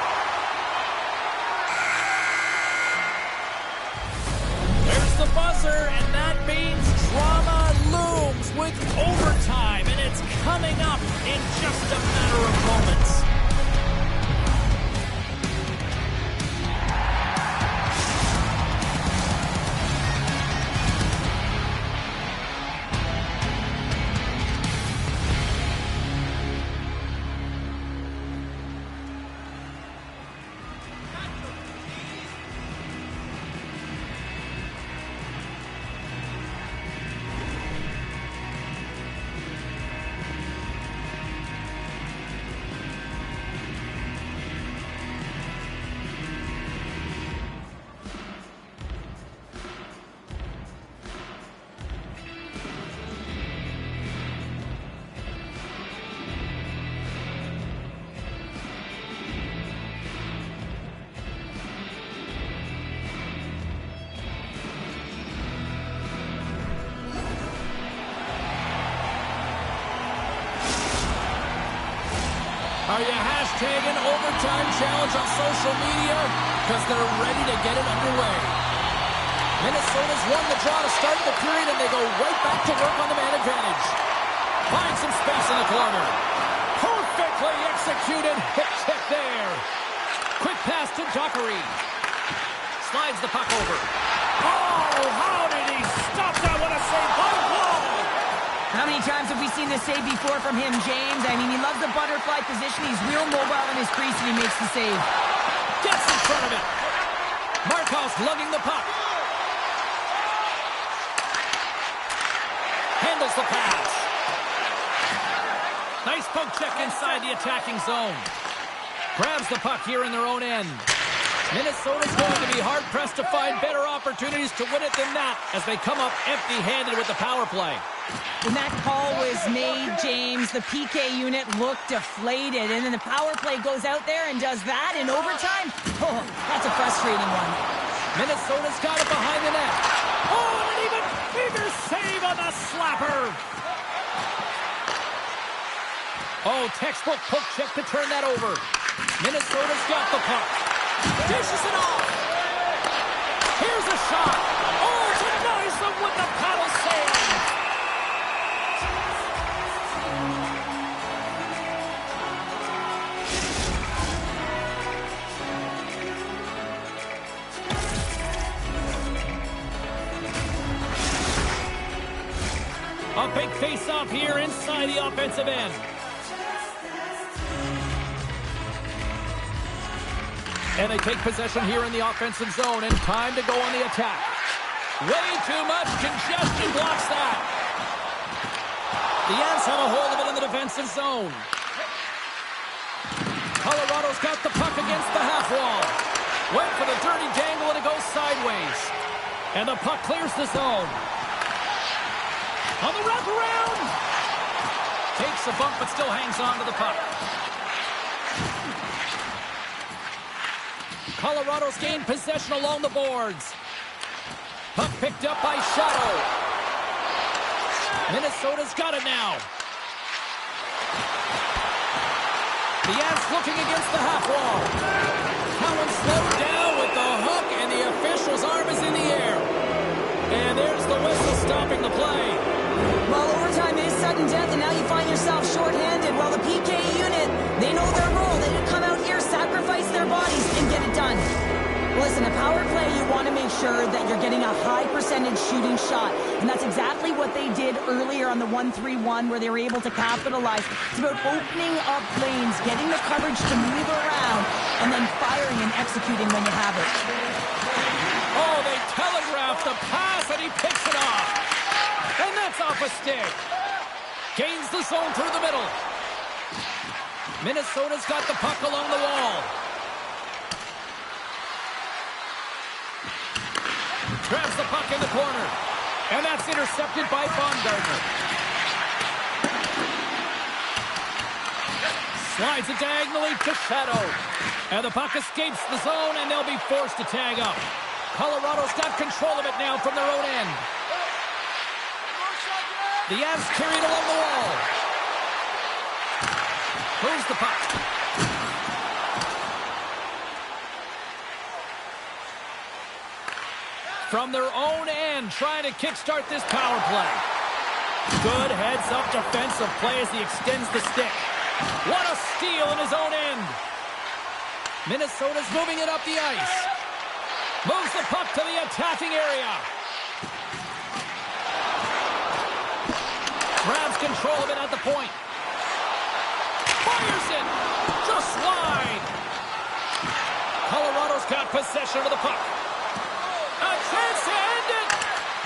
There's the buzzer, and that means drama looms with overtime, and it's coming up in just a matter of moments. Are you hashtagging overtime challenge on social media? Because they're ready to get it underway. Minnesota's won the draw to start the period, and they go right back to work on the man advantage. Find some space in the corner. Perfectly executed hip check there. Quick pass to Dockery. Slides the puck over. Oh, how did he stop that? What a save by Wall! How many times have we seen this save before from him, James? I mean, he loves the butterfly position. He's real mobile in his crease, and he makes the save. Gets in front of it. Markov's lugging the puck. Handles the pass. Nice poke check inside the attacking zone. Grabs the puck here in their own end. Minnesota's going to be hard-pressed to find better opportunities to win it than that as they come up empty-handed with the power play. When that call was made, James, the PK unit looked deflated, and then the power play goes out there and does that in overtime? Oh, that's a frustrating one. Minnesota's got it behind the net. Oh, and an even bigger save on the slapper. Oh, textbook poke check to turn that over. Minnesota's got the puck. Dishes it off. Here's a shot. Oh, denies them with the paddle save. A big face-off here inside the offensive end. And they take possession here in the offensive zone, and time to go on the attack. Way too much congestion blocks that. The Avs have a hold of it in the defensive zone. Colorado's got the puck against the half wall. Went for the dirty dangle, and it goes sideways. And the puck clears the zone. On the wraparound. Takes a bump, but still hangs on to the puck. Colorado's gained possession along the boards. Puck picked up by Shadow. Minnesota's got it now. The Avs looking against the half wall. Cowan slowed down with the hook, and the official's arm is in the air. And there's the whistle stopping the play. Well, overtime is sudden death, and now you find yourself shorthanded. Well, the PK unit, they know their role. They didn't come out here, sacrifice their bodies, and get it done. Listen, a power play, you want to make sure that you're getting a high percentage shooting shot. And that's exactly what they did earlier on the 1-3-1, where they were able to capitalize. It's about opening up lanes, getting the coverage to move around, and then firing and executing when you have it. Oh, they telegraphed the pass, and he picks it off. And that's off a stick. Gains the zone through the middle. Minnesota's got the puck along the wall. Grabs the puck in the corner. And that's intercepted by Baumgartner. Slides it diagonally to Shadow. And the puck escapes the zone, and they'll be forced to tag up. Colorado's got control of it now from their own end. The Avs carried along the wall. Moves the puck. From their own end, trying to kickstart this power play. Good heads-up defensive play as he extends the stick. What a steal in his own end. Minnesota's moving it up the ice. Moves the puck to the attacking area. Grabs control of it at the point. Fires it! Just wide! Colorado's got possession of the puck. A chance to end it!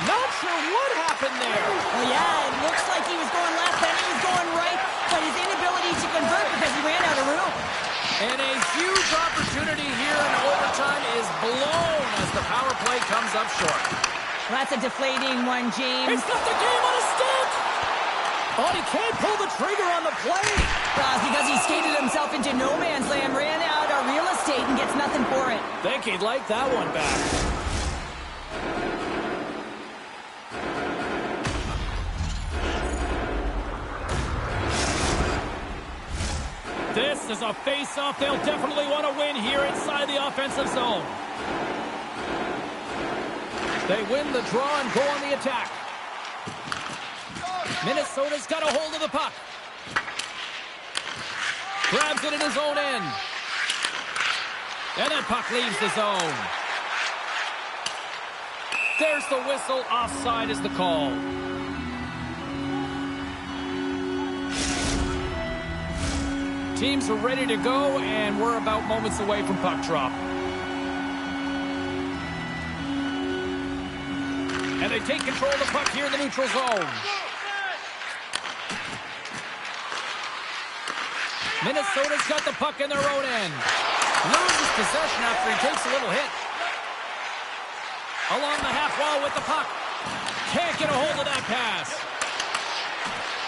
Not sure what happened there. Well, yeah, it looks like he was going left, then he was going right, but his inability to convert because he ran out of room. And a huge opportunity here in overtime is blown as the power play comes up short. Well, that's a deflating one, James. He's got the game on a stick! Oh, he can't pull the trigger on the play. Well, because he skated himself into no man's land, ran out of real estate, and gets nothing for it. Think he'd like that one back. This This is a face-off they'll definitely want to win here inside the offensive zone. They win the draw and go on the attack. Minnesota's got a hold of the puck. Grabs it in his own end. And that puck leaves the zone. There's the whistle. Offside is the call. Teams are ready to go, and we're about moments away from puck drop. And they take control of the puck here in the neutral zone. Minnesota's got the puck in their own end. Loses possession after he takes a little hit. Along the half wall with the puck. Can't get a hold of that pass.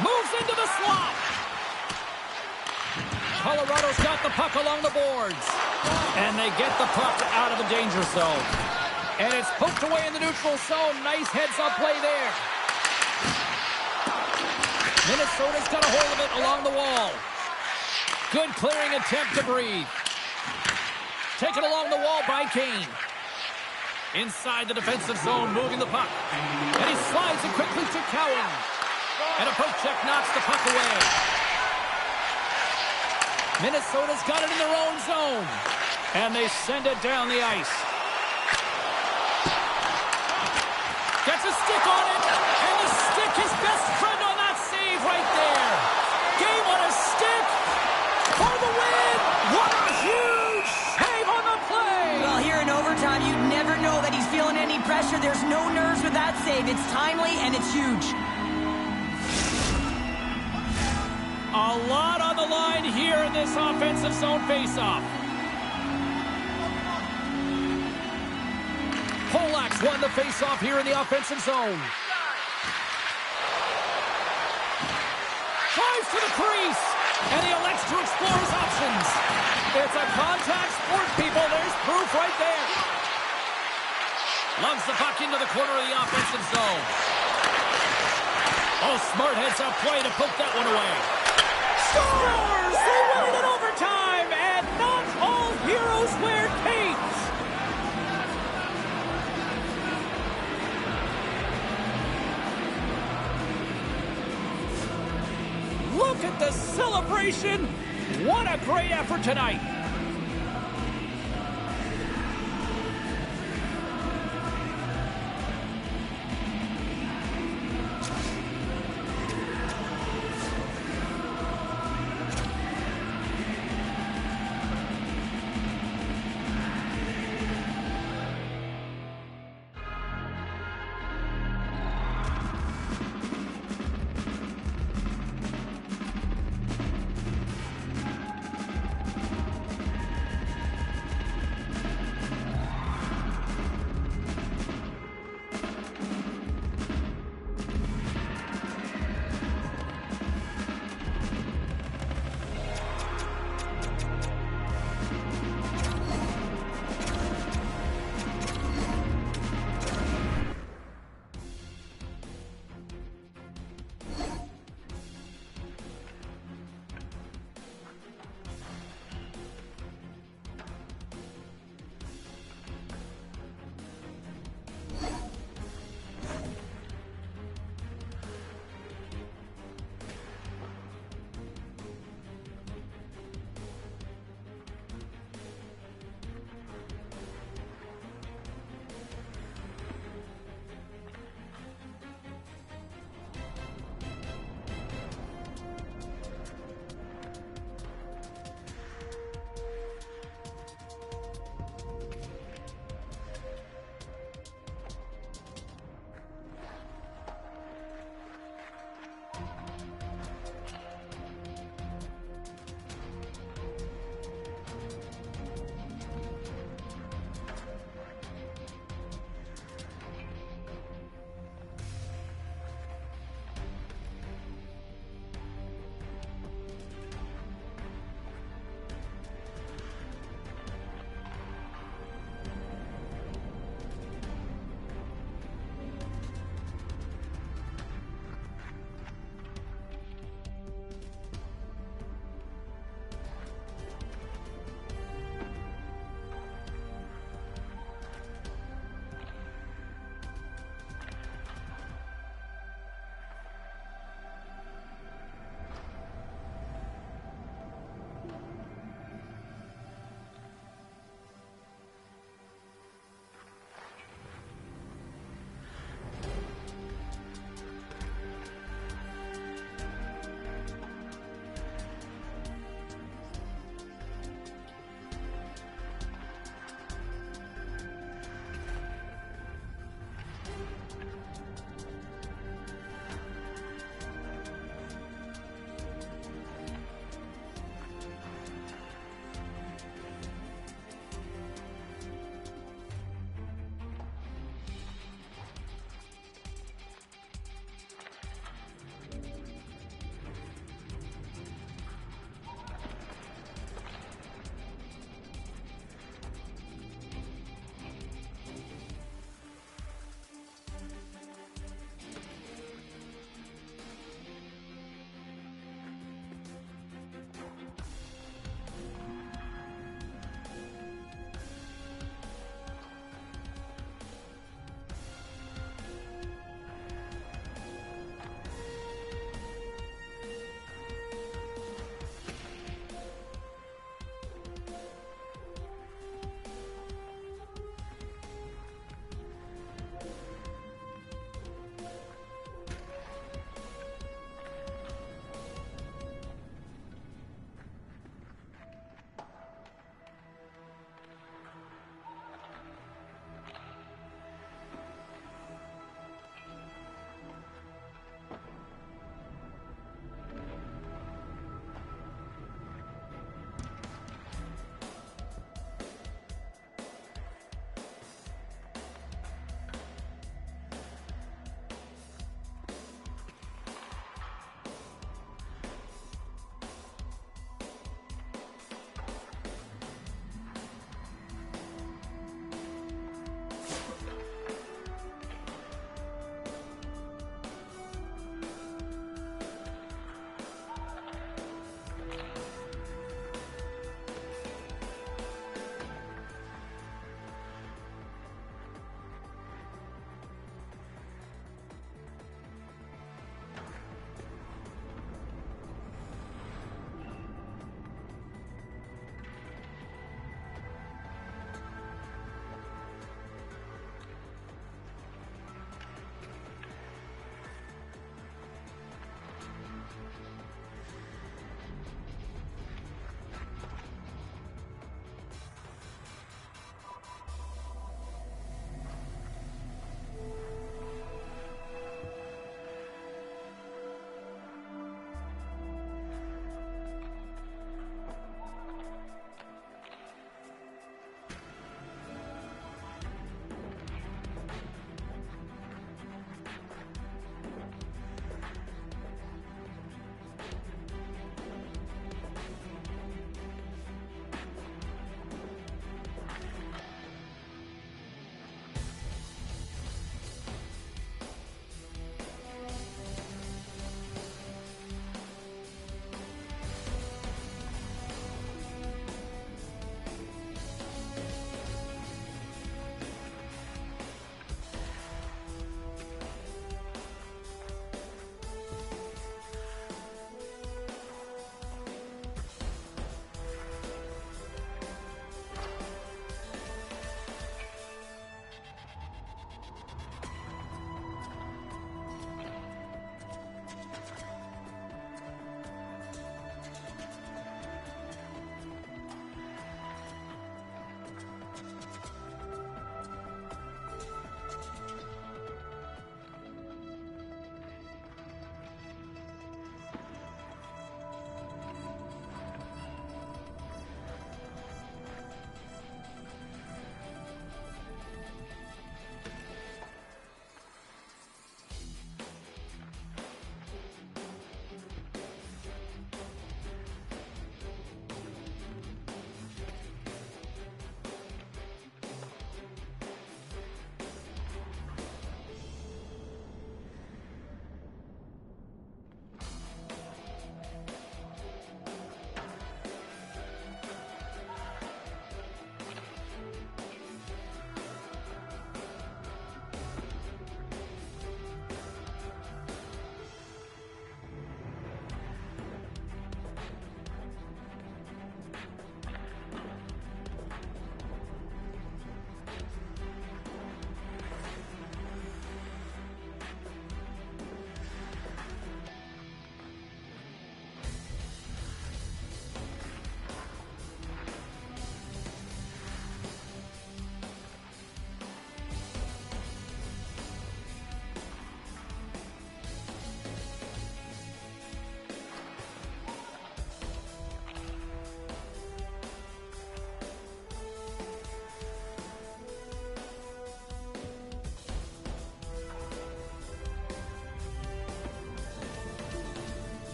Moves into the slot. Colorado's got the puck along the boards. And they get the puck out of the danger zone. And it's poked away in the neutral zone. Nice heads-up play there. Minnesota's got a hold of it along the wall. Good clearing attempt to breathe. Taken along the wall by Kane. Inside the defensive zone, moving the puck. And he slides it quickly to Cowan. And a poke check knocks the puck away. Minnesota's got it in their own zone. And they send it down the ice. Gets a stick on it. And the stick, his best friend on that save right there. Game on a stick. For the win! What a huge save on the play! Well, here in overtime, you'd never know that he's feeling any pressure. There's no nerves with that save. It's timely, and it's huge. A lot on the line here in this offensive zone faceoff. Polak's won the faceoff here in the offensive zone. Drives to the crease. And he elects to explore his options. It's a contact sport, people. There's proof right there. Loves the puck into the corner of the offensive zone. Oh, smart heads-up play to poke that one away. Scores! They win it in overtime, and not all heroes wear capes. Look at the celebration. What a great effort tonight.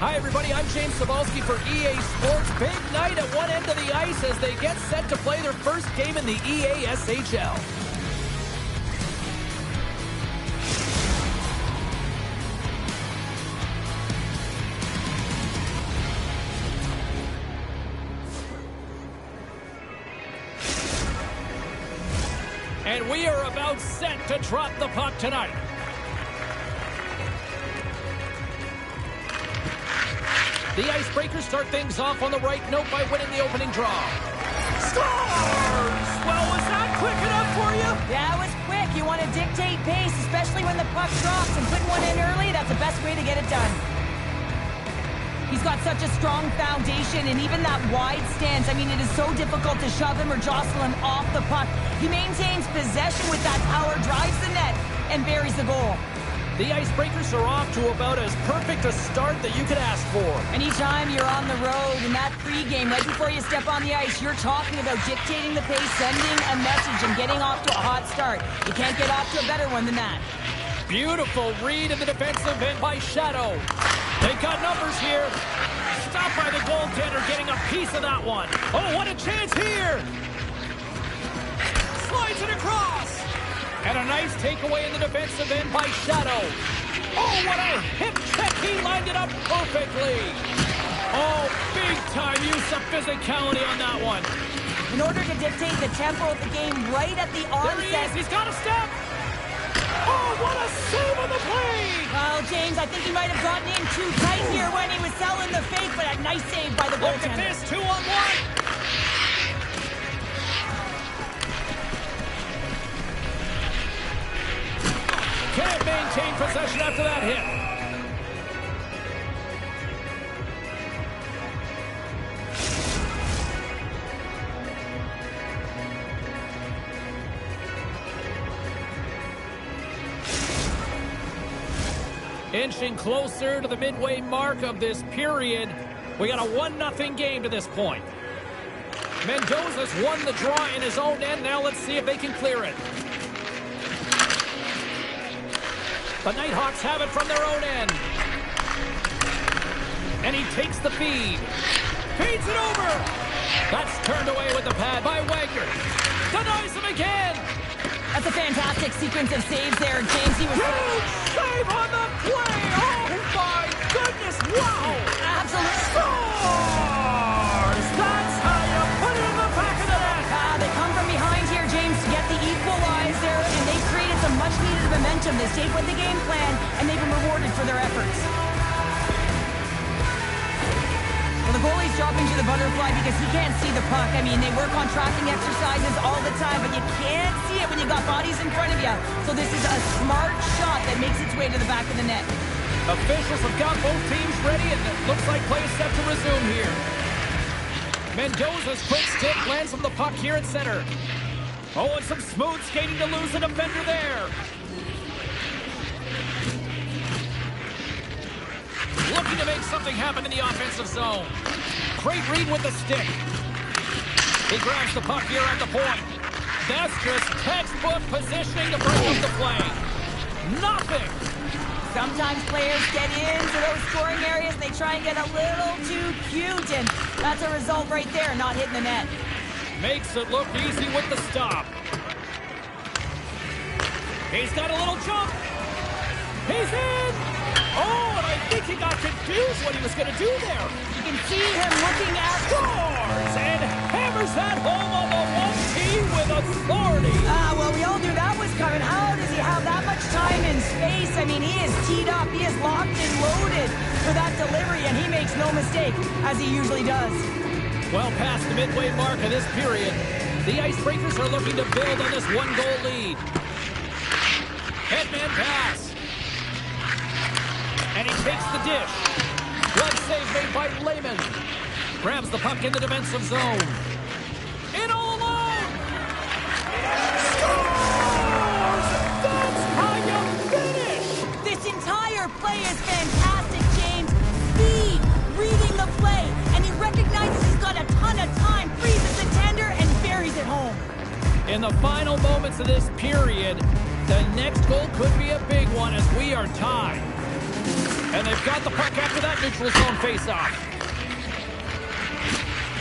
Hi, everybody. I'm James Cebulski for EA Sports. Big night at one end of the ice as they get set to play their first game in the EASHL. And we are about set to drop the puck tonight. The Icebreakers start things off on the right note by winning the opening draw. Scores! Well, was that quick enough for you? Yeah, it was quick. You want to dictate pace, especially when the puck drops, and putting one in early, that's the best way to get it done. He's got such a strong foundation, and even that wide stance, I mean, it is so difficult to shove him or jostle him off the puck. He maintains possession with that power, drives the net, and buries the goal. The Icebreakers are off to about as perfect a start that you could ask for. Anytime you're on the road in that pregame, right before you step on the ice, you're talking about dictating the pace, sending a message, and getting off to a hot start. You can't get off to a better one than that. Beautiful read in the defensive end by Shadow. They got numbers here. Stopped by the goaltender, getting a piece of that one. Oh, what a chance here. Slides it across. And a nice takeaway in the defensive end by Shadow. Oh, what a hip check. He lined it up perfectly. Oh, big time use of physicality on that one. In order to dictate the tempo of the game right at the onset. There he is. He's got a step. Oh, what a save on the play. Well, James, I think he might have gotten in too tight here when he was selling the fake, but a nice save by the goaltender. Look at this, 2-on-1. Can't maintain possession after that hit. Inching closer to the midway mark of this period. We got a 1-0 game to this point. Mendoza's won the draw in his own end. Now let's see if they can clear it. The Nighthawks have it from their own end. And he takes the feed. Feeds it over. That's turned away with the pad by Wagner. Denies him again. That's a fantastic sequence of saves there, James. He was huge save on the play. Oh, my goodness. Wow. Absolutely. Scores. That's how you put it in the back of the net. They come from behind here, James, to get the equalizer, and they created some much-needed momentum. They stayed with the game plan, and they've been rewarded for their efforts. Well, the goalie's dropping to the butterfly because he can't see the puck. I mean, they work on tracking exercises all the time, but you can't see it when you got bodies in front of you. So this is a smart shot that makes its way to the back of the net. Officials have got both teams ready, and it looks like play is set to resume here. Mendoza's quick stick lands on the puck here at center. Oh, and some smooth skating to lose a defender there. Looking to make something happen in the offensive zone. Great read with the stick. He grabs the puck here at the point. That's just textbook positioning to break up the play. Nothing. Sometimes players get into those scoring areas, they try and get a little too cute, and that's a result right there, not hitting the net. Makes it look easy with the stop. He's got a little jump. He's in. Oh, and I think he got confused what he was going to do there. You can see him looking at... Scores and hammers that home on the 1T with authority. Well, we all knew that was coming. How does he have that much time and space? I mean, he is teed up. He is locked and loaded for that delivery, and he makes no mistake, as he usually does. Well past the midway mark of this period, the Icebreakers are looking to build on this one-goal lead. Headman pass. And he takes the dish. One save made by Lehman. Grabs the puck in the defensive zone. In all alone. Scores! That's how you finish! This entire play is fantastic, James. Speed, reading the play, and he recognizes he's got a ton of time, freezes the tender, and buries it home. In the final moments of this period, the next goal could be a big one as we are tied. And they've got the puck after that neutral zone faceoff.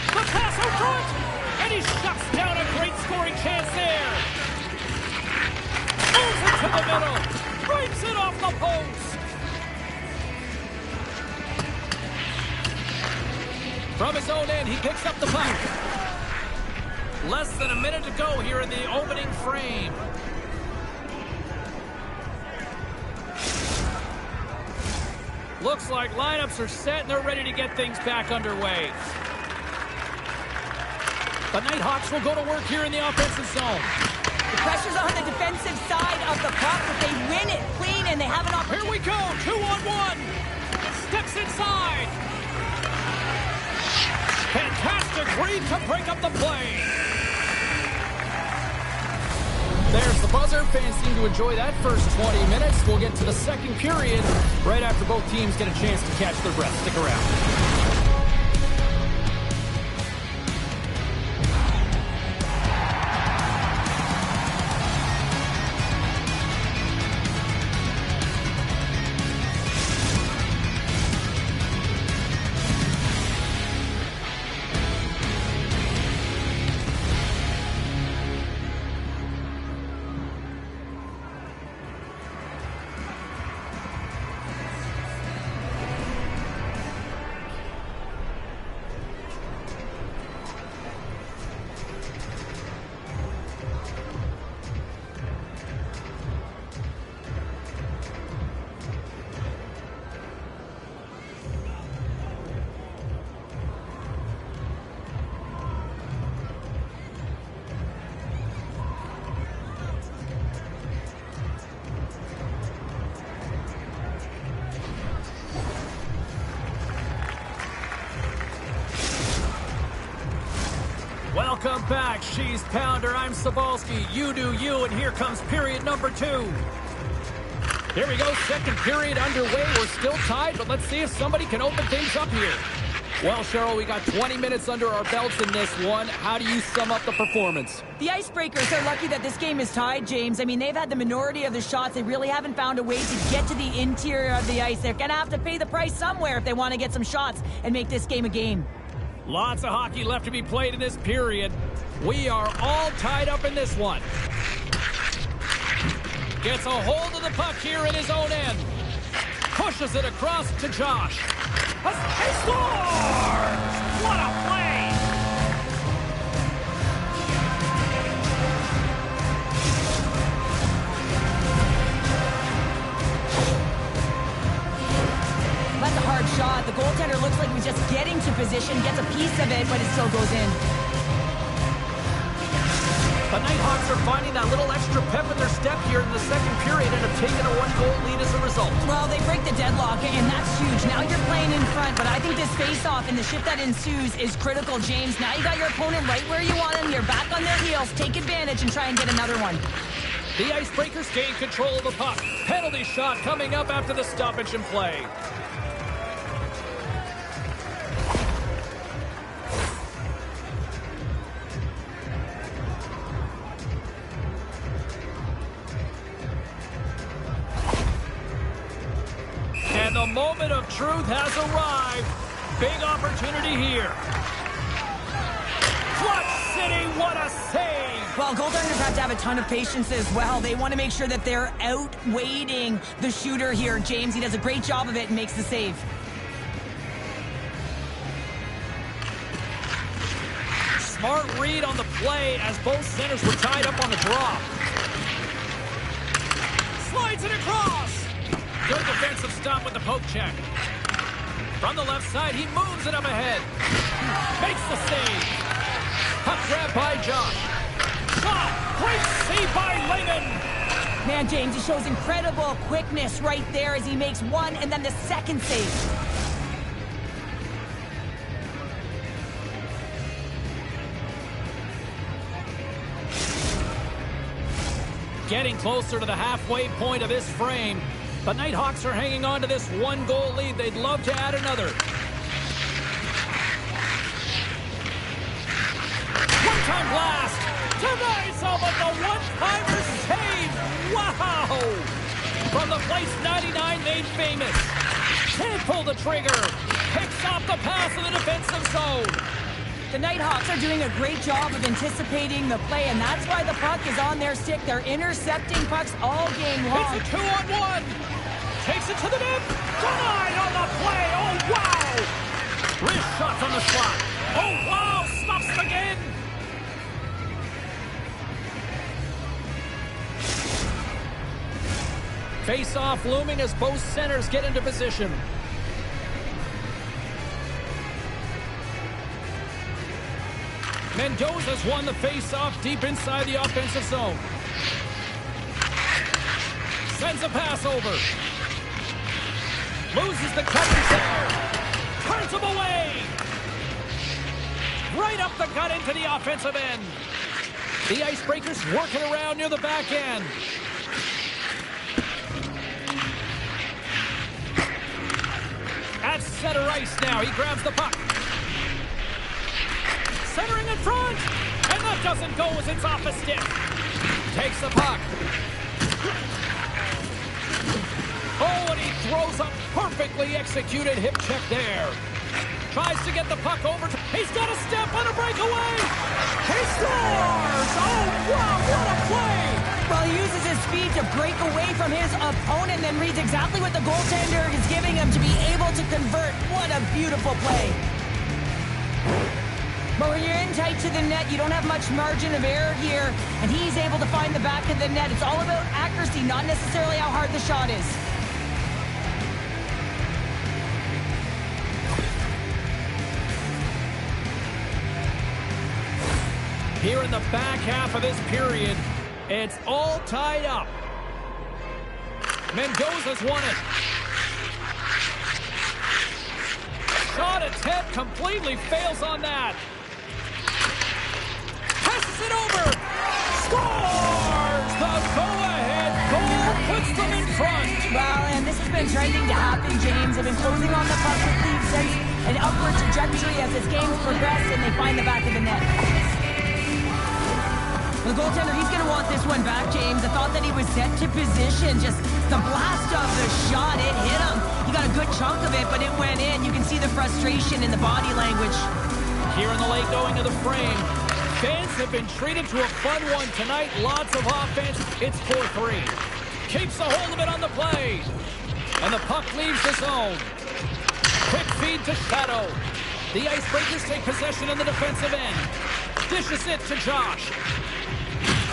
The pass out front! And he shuts down a great scoring chance there. Moves it to the middle. Breaks it off the post. From his own end, he picks up the puck. Less than a minute to go here in the opening frame. Looks like lineups are set and they're ready to get things back underway. The Nighthawks will go to work here in the offensive zone. The pressure's on the defensive side of the puck, but they win it clean and they have an opportunity. Here we go, 2-on-1. Steps inside. Fantastic read to break up the play. There's the buzzer. Fans seem to enjoy that first 20 minutes. We'll get to the second period right after both teams get a chance to catch their breath. Stick around. Welcome back, She's Pounder. I'm Sabalski. You do you, and here comes period number 2. Here we go, second period underway. We're still tied, but let's see if somebody can open things up here. Well, Cheryl, we got 20 minutes under our belts in this one. How do you sum up the performance? The Icebreakers are lucky that this game is tied, James. I mean, they've had the minority of the shots. They really haven't found a way to get to the interior of the ice. They're going to have to pay the price somewhere if they want to get some shots and make this game a game. Lots of hockey left to be played in this period. We are all tied up in this one. Gets a hold of the puck here in his own end. Pushes it across to Josh. He scores! What a play! That's a hard shot. The goaltender looks like he's just getting to position, gets a piece of it, but it still goes in. The Nighthawks are finding that little extra pep in their step here in the second period and have taken a 1-goal lead as a result. Well, they break the deadlock, and that's huge. Now you're playing in front, but I think this face-off and the shift that ensues is critical, James. Now you got your opponent right where you want them. You're back on their heels. Take advantage and try and get another one. The Icebreakers gain control of the puck. Penalty shot coming up after the stoppage in play. And the moment of truth has arrived. Big opportunity here. Clutch City, what a save! Well, goaltenders have to have a ton of patience as well. They want to make sure that they're outweighting the shooter here. James, he does a great job of it and makes the save. Smart read on the play as both centers were tied up on the draw. Slides it across. Good defensive stop with the poke check. From the left side, he moves it up ahead. Makes the save. Puck grab by Josh. Shot. Great save by Lehman. Man, James, he shows incredible quickness right there as he makes one and then the second save. Getting closer to the halfway point of this frame. The Nighthawks are hanging on to this 1-goal lead. They'd love to add another. One-time blast. Tonight's all but the one-timer save. Wow! From the place 99 made famous. Can't pull the trigger. Picks off the pass in the defensive zone. The Nighthawks are doing a great job of anticipating the play, and that's why the puck is on their stick. They're intercepting pucks all game long. It's a 2-on-1. Takes it to the net. Denied on the play. Oh, wow. Wrist shot from the slot. Oh, wow. Stops again. Face-off looming as both centers get into position. Mendoza's won the face-off deep inside the offensive zone. Sends a pass over. Loses the coverage there. Turns him away. Right up the gut into the offensive end. The Icebreakers working around near the back end. At center ice now. He grabs the puck. Centering in front. And that doesn't go as it's off a stick. Takes the puck. Oh, and he throws a perfectly executed hip check there. Tries to get the puck over. He's got a step on a breakaway. He scores! Oh, wow, what a play! Well, he uses his speed to break away from his opponent, then reads exactly what the goaltender is giving him to be able to convert. What a beautiful play. But when you're in tight to the net, you don't have much margin of error here, and he's able to find the back of the net. It's all about accuracy, not necessarily how hard the shot is. Here in the back half of this period, it's all tied up. Mendoza's won it. Shot attempt completely fails on that. Passes it over. Scores! The go-ahead goal puts them in front. Well, and this has been trending to happen, James. They've been closing on the puck with Leafs since an upward trajectory as this game's progressed, and they find the back of the net. The goaltender, he's going to want this one back, James. I thought that he was set to position. Just the blast of the shot, it hit him. He got a good chunk of it, but it went in. You can see the frustration in the body language. Here in the late going of the frame, fans have been treated to a fun one tonight. Lots of offense. It's 4-3. Keeps a hold of it on the play. And the puck leaves the zone. Quick feed to Shadow. The Icebreakers take possession in the defensive end. Dishes it to Josh.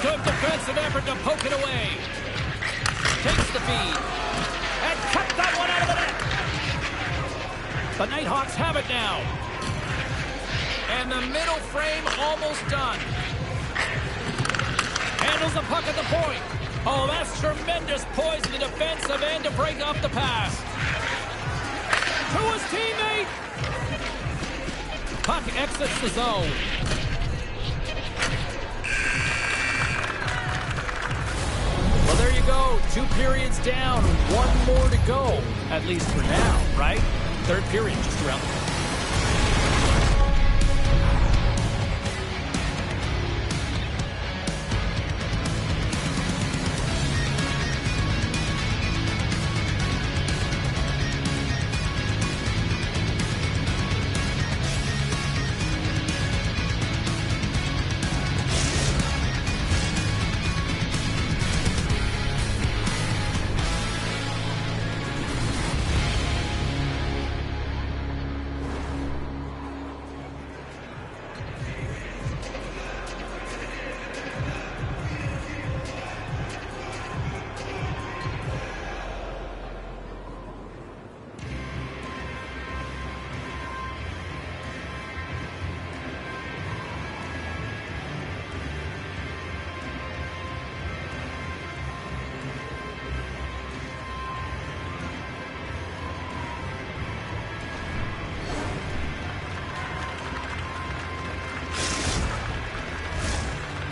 Good defensive effort to poke it away. Takes the feed. And kept that one out of the net. The Nighthawks have it now. And the middle frame almost done. Handles the puck at the point. Oh, that's tremendous poise in the defensive end to break off the pass. To his teammate. Puck exits the zone. Well, there you go. 2 periods down, 1 more to go. At least for now, right? Third period just around the corner.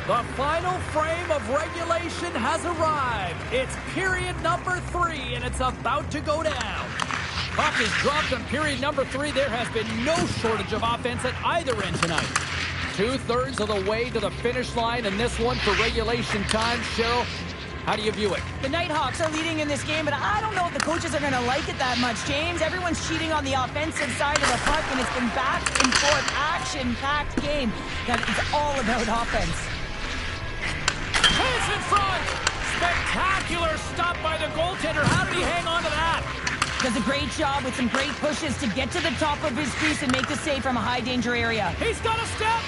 The final frame of regulation has arrived. It's period number 3, and it's about to go down. Puck is dropped on period number 3. There has been no shortage of offense at either end tonight. 2/3 of the way to the finish line, and this one for regulation time. Cheryl, How do you view it? The Nighthawks are leading in this game, but I don't know if the coaches are going to like it that much, James. Everyone's cheating on the offensive side of the puck, and it's been back and forth, action-packed game that is all about offense. Pass in front! Spectacular stop by the goaltender. How did he hang on to that? Does a great job with some great pushes to get to the top of his crease and make the save from a high-danger area. He's got a step!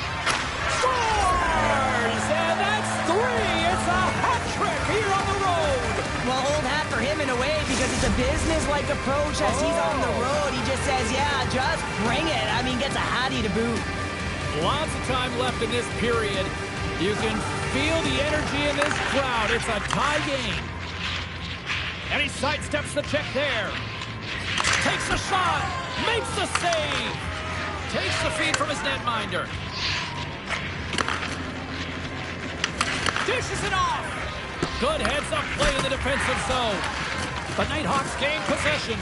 Scores! And that's 3! It's a hat trick here on the road! Well, old hat for him in a way because it's a business-like approach as he's on the road. He just says, yeah, just bring it. I mean, gets a hattie to boot. Lots of time left in this period. You can feel the energy in this crowd. It's a tie game. And he sidesteps the check there. Takes a shot. Makes the save. Takes the feed from his netminder. Dishes it off. Good heads-up play in the defensive zone. The Nighthawks gain possession.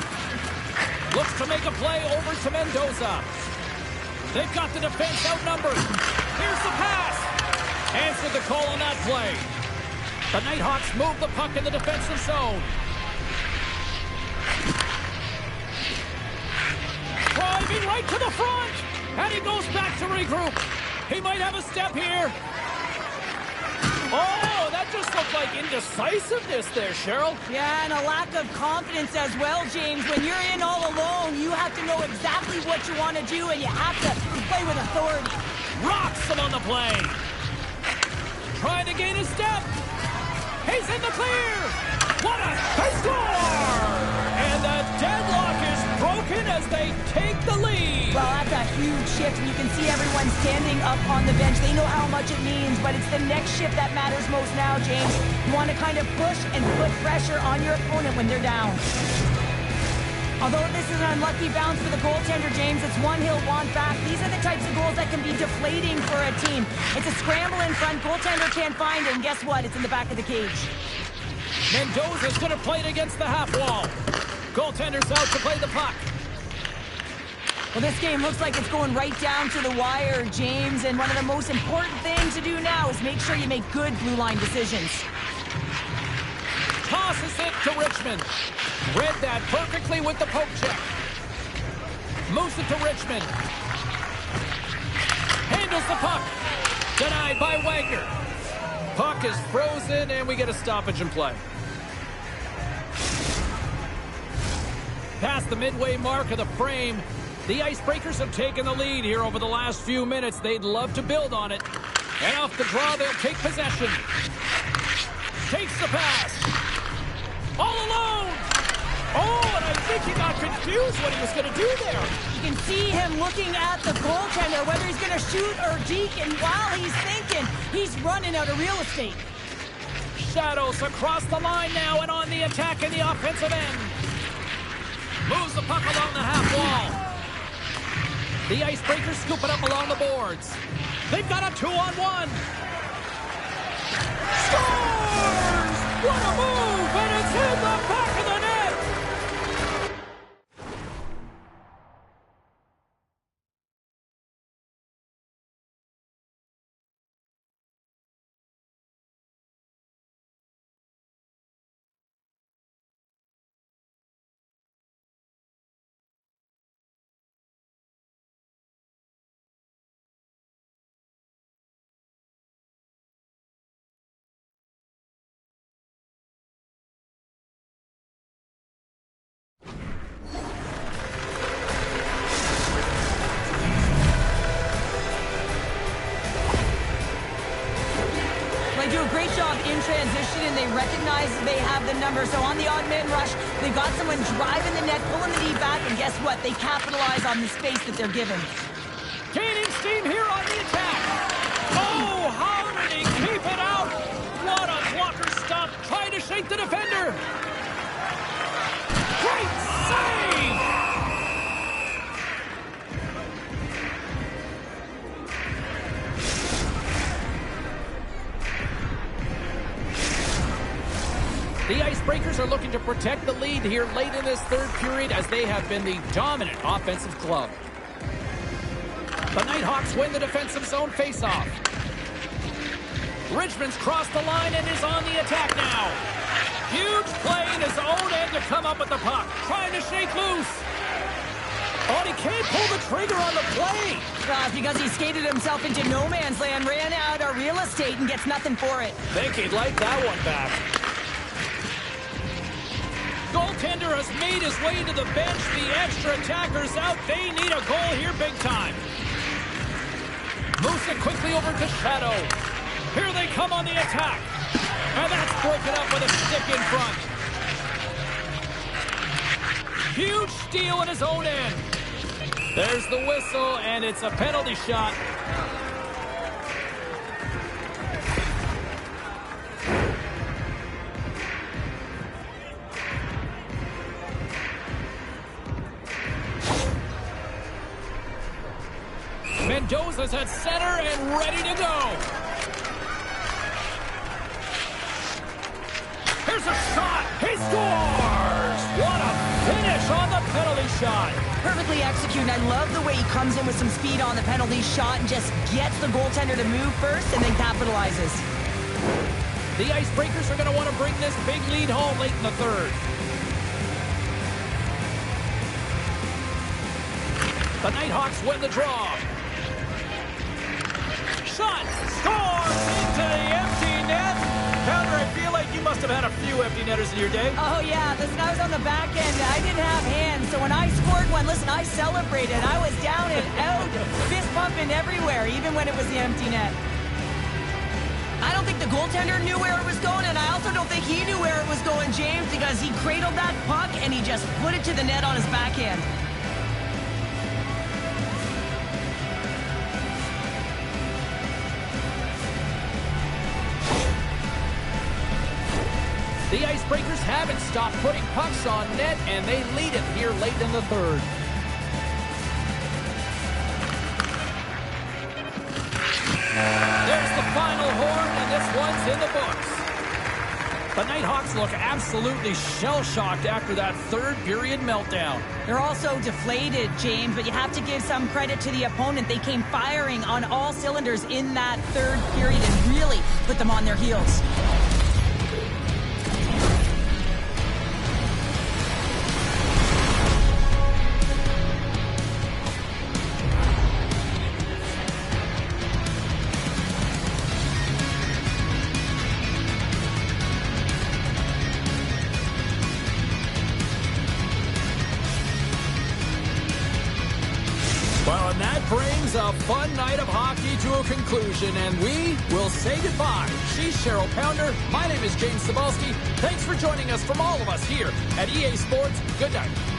Looks to make a play over to Mendoza. They've got the defense outnumbered. Here's the pass. Answered the call on that play. The Nighthawks move the puck in the defensive zone. Driving right to the front. And he goes back to regroup. He might have a step here. Oh, that just looked like indecisiveness there, Cheryl. Yeah, and a lack of confidence as well, James. When you're in all alone, you have to know exactly what you want to do, and you have to play with authority. Rocks him on the play. Trying to gain a step. He's in the clear. What a score! And the deadlock is broken as they take the lead. Well, that's a huge shift, and you can see everyone standing up on the bench. They know how much it means, but it's the next shift that matters most now, James. You want to kind of push and put pressure on your opponent when they're down. Although this is an unlucky bounce for the goaltender, James, it's one he'll want back. These are the types of goals that can be deflating for a team. It's a scramble in front, goaltender can't find it, and guess what? It's in the back of the cage. Mendoza's going to play it against the half wall. Goaltender's out to play the puck. Well, this game looks like it's going right down to the wire, James, and one of the most important things to do now is make sure you make good blue line decisions. Tosses it to Richmond. Read that perfectly with the poke check. Moves it to Richmond. Handles the puck. Denied by Wagner. Puck is frozen, and we get a stoppage in play. Past the midway mark of the frame, the Icebreakers have taken the lead here over the last few minutes. They'd love to build on it. And off the draw, they'll take possession. Takes the pass. All alone. Oh, and I think he got confused what he was going to do there. You can see him looking at the goaltender, whether he's going to shoot or deke, and while he's thinking, he's running out of real estate. Shadows across the line now and on the attack in the offensive end. Moves the puck along the half wall. The Icebreakers scoop it up along the boards. They've got a 2-on-1. Scores! What a move! And it's in the back of the net! They do a great job in transition, and they recognize they have the number. So on the odd man rush, they've got someone driving the net, pulling the knee back, and guess what? They capitalize on the space that they're given. Gaining steam here on the attack. Oh, how did he keep it out? What a blocker stop. Trying to shake the defender. Great save! The Icebreakers are looking to protect the lead here late in this third period as they have been the dominant offensive club. The Nighthawks win the defensive zone faceoff. Richmond's crossed the line and is on the attack now. to come up with the puck, trying to shake loose. Oh, he can't pull the trigger on the play. Because he skated himself into no man's land, ran out of real estate, and gets nothing for it. Think he'd like that one back. Goaltender has made his way to the bench. The extra attacker's out. They need a goal here big time. Moves it quickly over to Shadow. Here they come on the attack. And that's broken up with a stick in front. Huge steal in his own end. There's the whistle, and it's a penalty shot. Mendoza's at center and ready to go. Here's a shot. He scores! What a finish on the penalty shot. Perfectly executed. I love the way he comes in with some speed on the penalty shot and just gets the goaltender to move first and then capitalizes. The Icebreakers are going to want to bring this big lead home late in the third. The Nighthawks win the draw. Shot! Scores into the empty net. Pounder, I feel like you must have had a few empty netters in your day. Oh, yeah. Listen, I was on the back end. I didn't have hands, so when I scored one, listen, I celebrated. I was down and out, fist pumping everywhere, even when it was the empty net. I don't think the goaltender knew where it was going, and I also don't think he knew where it was going, James, because he cradled that puck and he just put it to the net on his backhand. The Icebreakers haven't stopped putting pucks on net, and they lead it here late in the third. There's the final horn, and this one's in the books. The Nighthawks look absolutely shell-shocked after that third period meltdown. They're also deflated, James, but you have to give some credit to the opponent. They came firing on all cylinders in that third period and really put them on their heels. Well, and that brings a fun night of hockey to a conclusion, and we will say goodbye. She's Cheryl Pounder. My name is James Cebulski. Thanks for joining us from all of us here at EA Sports. Good night.